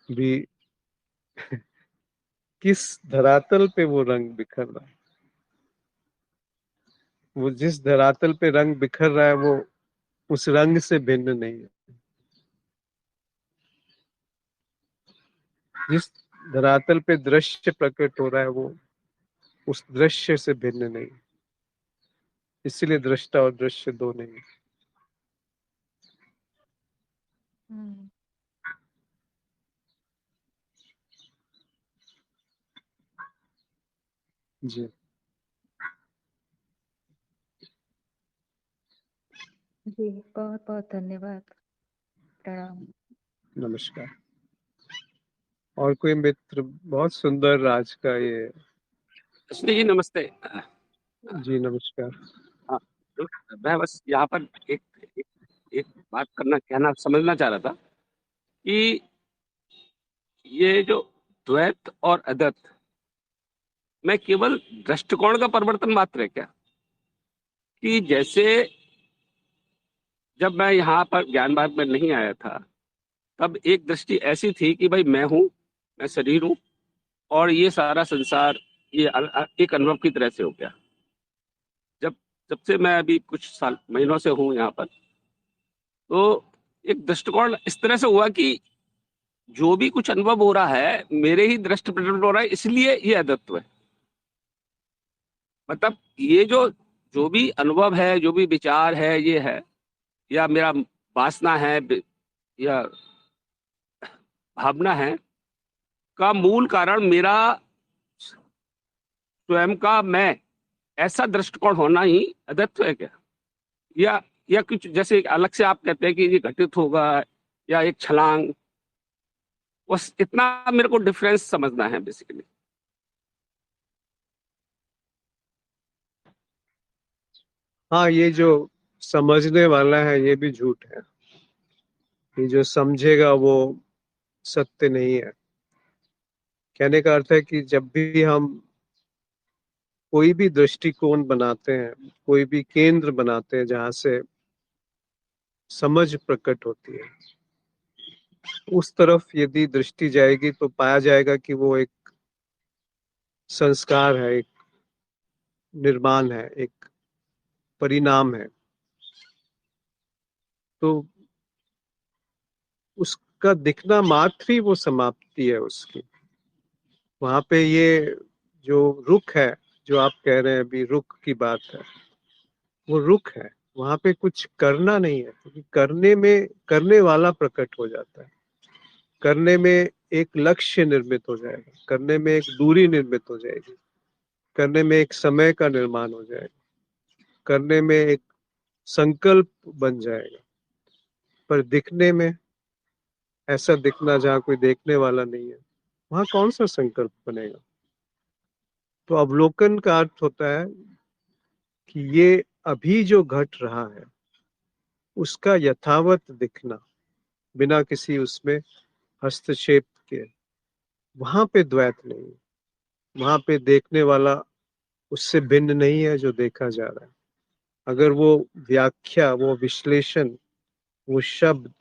अभी किस धरातल पे वो रंग बिखर रहा है? वो जिस धरातल पे रंग बिखर रहा है वो उस रंग से भिन्न नहीं है। जिस धरातल पे दृश्य प्रकट हो रहा है वो उस दृश्य से भिन्न नहीं। इसीलिए दृष्टा और दृश्य दो नहीं। हम्म। जी, जी, बहुत बहुत धन्यवाद। प्रणाम। नमस्कार। और कोई मित्र? बहुत सुंदर आज का ये। कृष्ण जी नमस्ते। जी नमस्कार। हाँ, तो मैं बस यहाँ पर एक एक, एक बात कहना समझना चाह रहा था कि ये जो द्वैत और अद्वैत में केवल दृष्टिकोण का परिवर्तन मात्र है क्या? कि जैसे जब मैं यहाँ पर ज्ञान मार्ग में नहीं आया था तब एक दृष्टि ऐसी थी कि भाई मैं हूँ, मैं शरीर हूँ और ये सारा संसार ये एक अनुभव की तरह से हो गया। जब जब से मैं अभी कुछ साल महीनों से हूँ यहाँ पर, तो एक दृष्टिकोण इस तरह से हुआ कि जो भी कुछ अनुभव हो रहा है मेरे ही दृष्टि प्रकट हो रहा है, इसलिए ये अद्वैत है। मतलब ये जो जो भी अनुभव है, जो भी विचार है, ये है या मेरा वासना है या भावना है, का मूल कारण मेरा स्वयं का मैं, ऐसा दृष्टिकोण होना ही अद्वैत है क्या? या कुछ जैसे अलग से आप कहते हैं कि ये घटित होगा या एक छलांग, बस इतना मेरे को डिफरेंस समझना है बेसिकली। हाँ, ये जो समझने वाला है ये भी झूठ है। ये जो समझेगा वो सत्य नहीं है। कहने का अर्थ है कि जब भी हम कोई भी दृष्टिकोण बनाते हैं, कोई भी केंद्र बनाते हैं जहां से समझ प्रकट होती है, उस तरफ यदि दृष्टि जाएगी तो पाया जाएगा कि वो एक संस्कार है, एक निर्माण है, एक परिणाम है। तो उसका दिखना मात्र ही वो समाप्ति है उसकी। वहां पे ये जो रुख है, जो आप कह रहे हैं अभी रुख की बात है, वो रुख है। वहां पे कुछ करना नहीं है, क्योंकि करने में करने वाला प्रकट हो जाता है। करने में एक लक्ष्य निर्मित हो जाएगा, करने में एक दूरी निर्मित हो जाएगी, करने में एक समय का निर्माण हो जाएगा, करने में एक संकल्प बन जाएगा। पर दिखने में, ऐसा दिखना जहाँ कोई देखने वाला नहीं है, वहां कौन सा संकल्प बनेगा? तो अवलोकन का अर्थ होता है कि ये अभी जो घट रहा है उसका यथावत दिखना, बिना किसी उसमें हस्तक्षेप के, वहां पे द्वैत नहीं है। वहां पे देखने वाला उससे भिन्न नहीं है जो देखा जा रहा है। अगर वो व्याख्या, वो विश्लेषण, वो शब्द,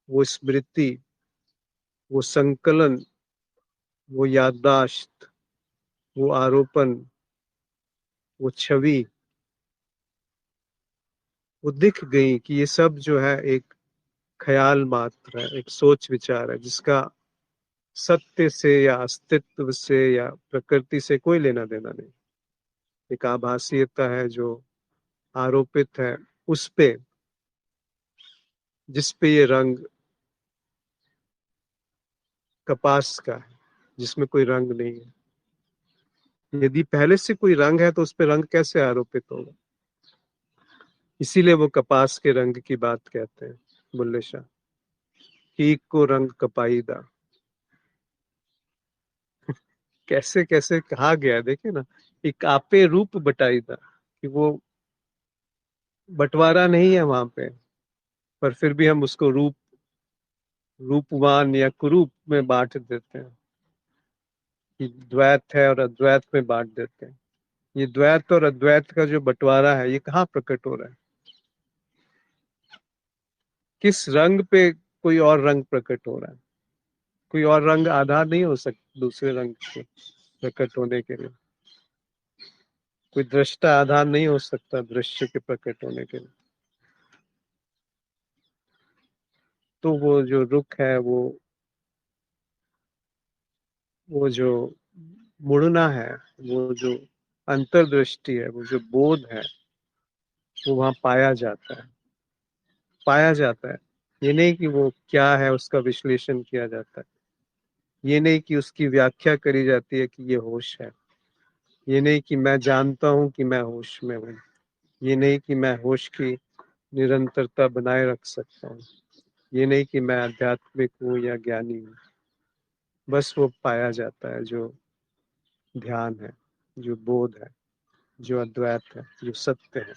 वो स्मृति, वो संकलन, वो याददाश्त, वो आरोपण, वो छवि, वो दिख गई कि ये सब जो है एक ख्याल मात्र है, एक सोच विचार है, जिसका सत्य से या अस्तित्व से या प्रकृति से कोई लेना देना नहीं। एक आभासीयता है जो आरोपित है उस पे, जिस पे ये रंग कपास का है, जिसमें कोई रंग नहीं है। यदि पहले से कोई रंग है तो उस पे रंग कैसे आरोपित होगा? इसीलिए वो कपास के रंग की बात कहते हैं बुल्ले शाह, कीक को रंग कपाईदा। कैसे कैसे कहा गया है, देखिए ना, एक आपे रूप बटाईदा, कि वो बंटवारा नहीं है वहां पे, पर फिर भी हम उसको रूपवान या कुरूप में बांट देते हैं, कि द्वैत है और अद्वैत में बांट देते हैं। ये द्वैत और अद्वैत का जो बंटवारा है, ये कहाँ प्रकट हो रहा है? किस रंग पे कोई और रंग प्रकट हो रहा है? कोई और रंग आधार नहीं हो सकता दूसरे रंग के प्रकट होने के लिए। कोई दृष्टा आधार नहीं हो सकता दृश्य के प्रकट होने के लिए। तो वो जो रुख है, वो जो मुड़ना है, वो जो अंतर्दृष्टि है, वो जो बोध है, वो वहां पाया जाता है। पाया जाता है, ये नहीं कि वो क्या है उसका विश्लेषण किया जाता है। ये नहीं कि उसकी व्याख्या करी जाती है कि ये होश है। ये नहीं कि मैं जानता हूं कि मैं होश में हूं। ये नहीं कि मैं होश की निरंतरता बनाए रख सकता हूँ। ये नहीं कि मैं आध्यात्मिक हूँ या ज्ञानी हूँ। बस वो पाया जाता है जो ध्यान है, जो बोध है, जो अद्वैत है, जो सत्य है।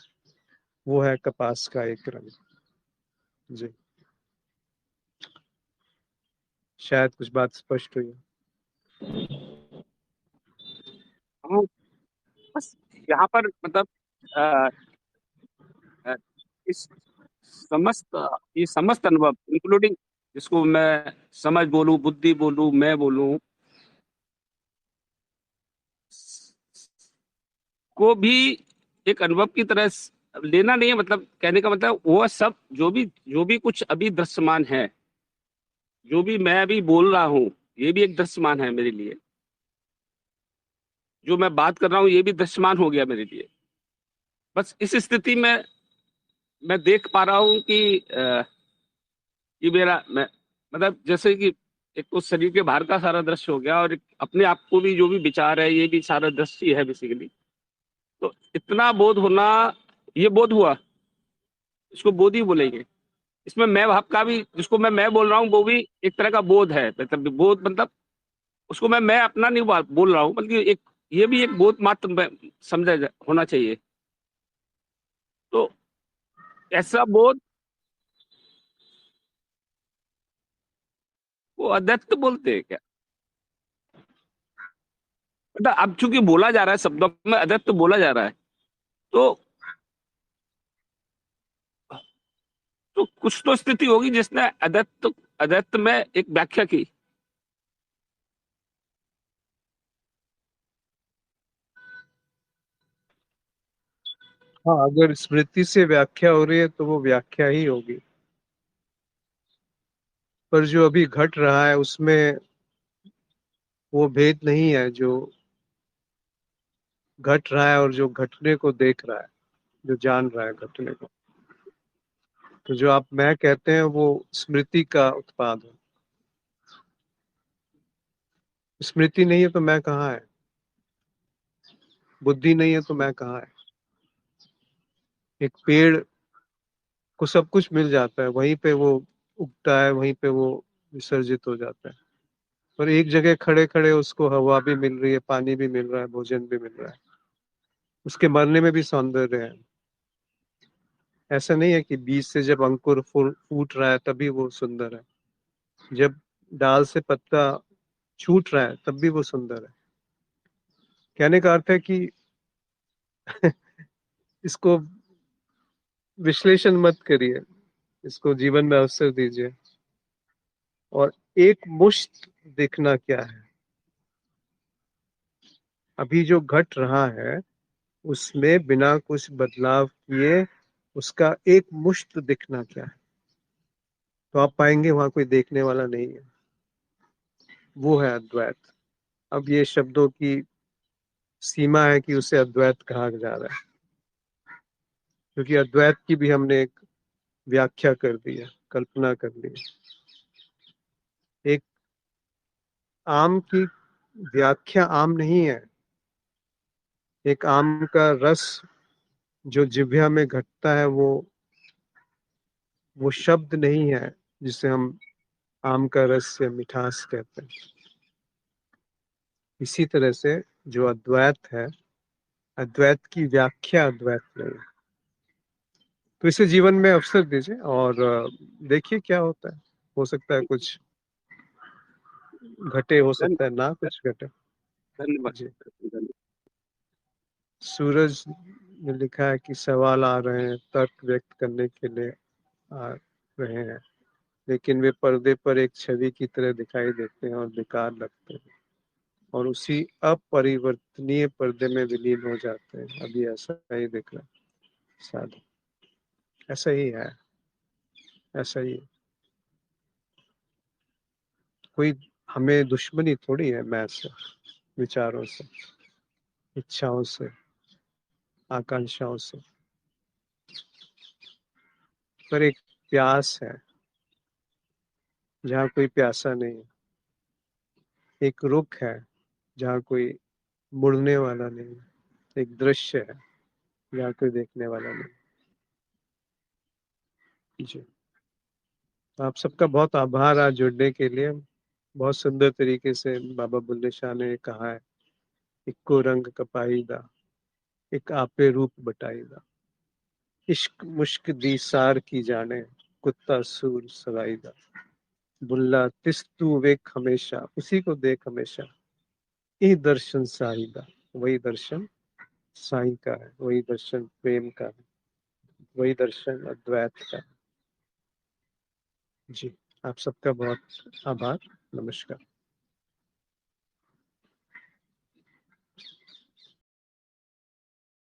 वो है कपास का एक रंग। जी, शायद कुछ बात स्पष्ट हुई। हाँ, बस यहाँ पर मतलब अ, अ, इस समस्त ये समस्त अनुभव, इंक्लूडिंग जिसको मैं समझ बोलूं, बुद्धि बोलूं, मैं बोलूं, को भी एक अनुभव की तरह लेना नहीं है। मतलब कहने का मतलब वो सब जो भी कुछ अभी दृश्यमान है, जो भी मैं अभी बोल रहा हूँ, ये भी एक दृश्यमान है मेरे लिए। जो मैं बात कर रहा हूँ ये भी दृश्यमान हो गया मेरे लिए। बस इस स्थिति में मैं देख पा रहा हूँ कि ये मेरा मैं मतलब जैसे कि एक तो शरीर के बाहर का सारा दृश्य हो गया, और एक अपने आप को भी जो भी विचार है ये भी सारा दृश्य ही है बेसिकली। तो इतना बोध होना, ये बोध हुआ, इसको बोध ही बोलेंगे। इसमें मैं भाव का भी, जिसको मैं बोल रहा हूँ, वो भी एक तरह का बोध है। मतलब बोध मतलब उसको मैं अपना नहीं बोल रहा हूँ, बल्कि एक ये भी एक बोध मात्र होना चाहिए। तो ऐसा बोध वो अद्वैत बोलते हैं क्या? मतलब अब चूंकि बोला जा रहा है, शब्दों में अद्वैत बोला जा रहा है, तो कुछ तो स्थिति होगी जिसने अद्वैत में एक व्याख्या की। हाँ, अगर स्मृति से व्याख्या हो रही है तो वो व्याख्या ही होगी। पर जो अभी घट रहा है उसमें वो भेद नहीं है जो घट रहा है और जो घटने को देख रहा है, जो जान रहा है घटने को। तो जो आप मैं कहते हैं वो स्मृति का उत्पाद है। स्मृति नहीं है तो मैं कहाँ है? बुद्धि नहीं है तो मैं कहाँ है? एक पेड़ को सब कुछ मिल जाता है, वहीं पे वो उगता है, वहीं पे वो विसर्जित हो जाता है। पर एक जगह खड़े खड़े उसको हवा भी मिल रही है, पानी भी मिल रहा है, भोजन भी मिल रहा है। उसके मरने में भी सौंदर्य है। ऐसा नहीं है कि बीज से जब अंकुर फूट रहा है तभी वो सुंदर है, जब डाल से पत्ता छूट रहा है तब भी वो सुंदर है। कहने का अर्थ है कि इसको विश्लेषण मत करिए, इसको जीवन में अवसर दीजिए। और एक मुश्त दिखना क्या है, अभी जो घट रहा है उसमें बिना कुछ बदलाव किए उसका एक मुश्त दिखना क्या है, तो आप पाएंगे वहां कोई देखने वाला नहीं है। वो है अद्वैत। अब ये शब्दों की सीमा है कि उसे अद्वैत कहा जा रहा है, क्योंकि अद्वैत की भी हमने एक व्याख्या कर दी है, कल्पना कर ली है। एक आम की व्याख्या आम नहीं है। एक आम का रस जो जिह्वा में घटता है वो शब्द नहीं है जिसे हम आम का रस या मिठास कहते हैं। इसी तरह से जो अद्वैत है, अद्वैत की व्याख्या अद्वैत नहीं है। तो इसे जीवन में अवसर दीजिए और देखिए क्या होता है। हो सकता है कुछ घटे, हो धन्य- सकता है ना कुछ घटे। धन्यवाद। जी। धन्यवाद। सूरज ने लिखा है कि सवाल आ रहे हैं, तर्क व्यक्त करने के लिए आ रहे हैं, लेकिन वे पर्दे पर एक छवि की तरह दिखाई देते हैं और बेकार लगते हैं और उसी अपरिवर्तनीय पर्दे में विलीन हो जाते हैं। अभी ऐसा ही दिख रहा है, साधु ऐसा ही है, ऐसा ही है। कोई हमें दुश्मनी थोड़ी है मैथ से, विचारों से, इच्छाओं से, आकांक्षाओं से, पर एक प्यास है जहाँ कोई प्यासा नहीं है। एक रुख है जहाँ कोई मुड़ने वाला नहीं है। एक दृश्य है जहाँ कोई देखने वाला नहीं। जी। तो आप सबका बहुत आभार आज जुड़ने के लिए। बहुत सुंदर तरीके से बाबा बुल्ले शाह ने कहा है, इक्को रंग कपाईदा, एक आपे रूप बटाईदा, इश्क मुश्क दी सार की जाने, कुत्ता सूर सवाईदा, बुल्ला तिस तू वेख हमेशा, उसी को देख हमेशा, यही दर्शन साईदा। वही दर्शन साईं का है, वही दर्शन प्रेम का है, वही दर्शन अद्वैत का है। जी। आप सबका बहुत आभार। नमस्कार।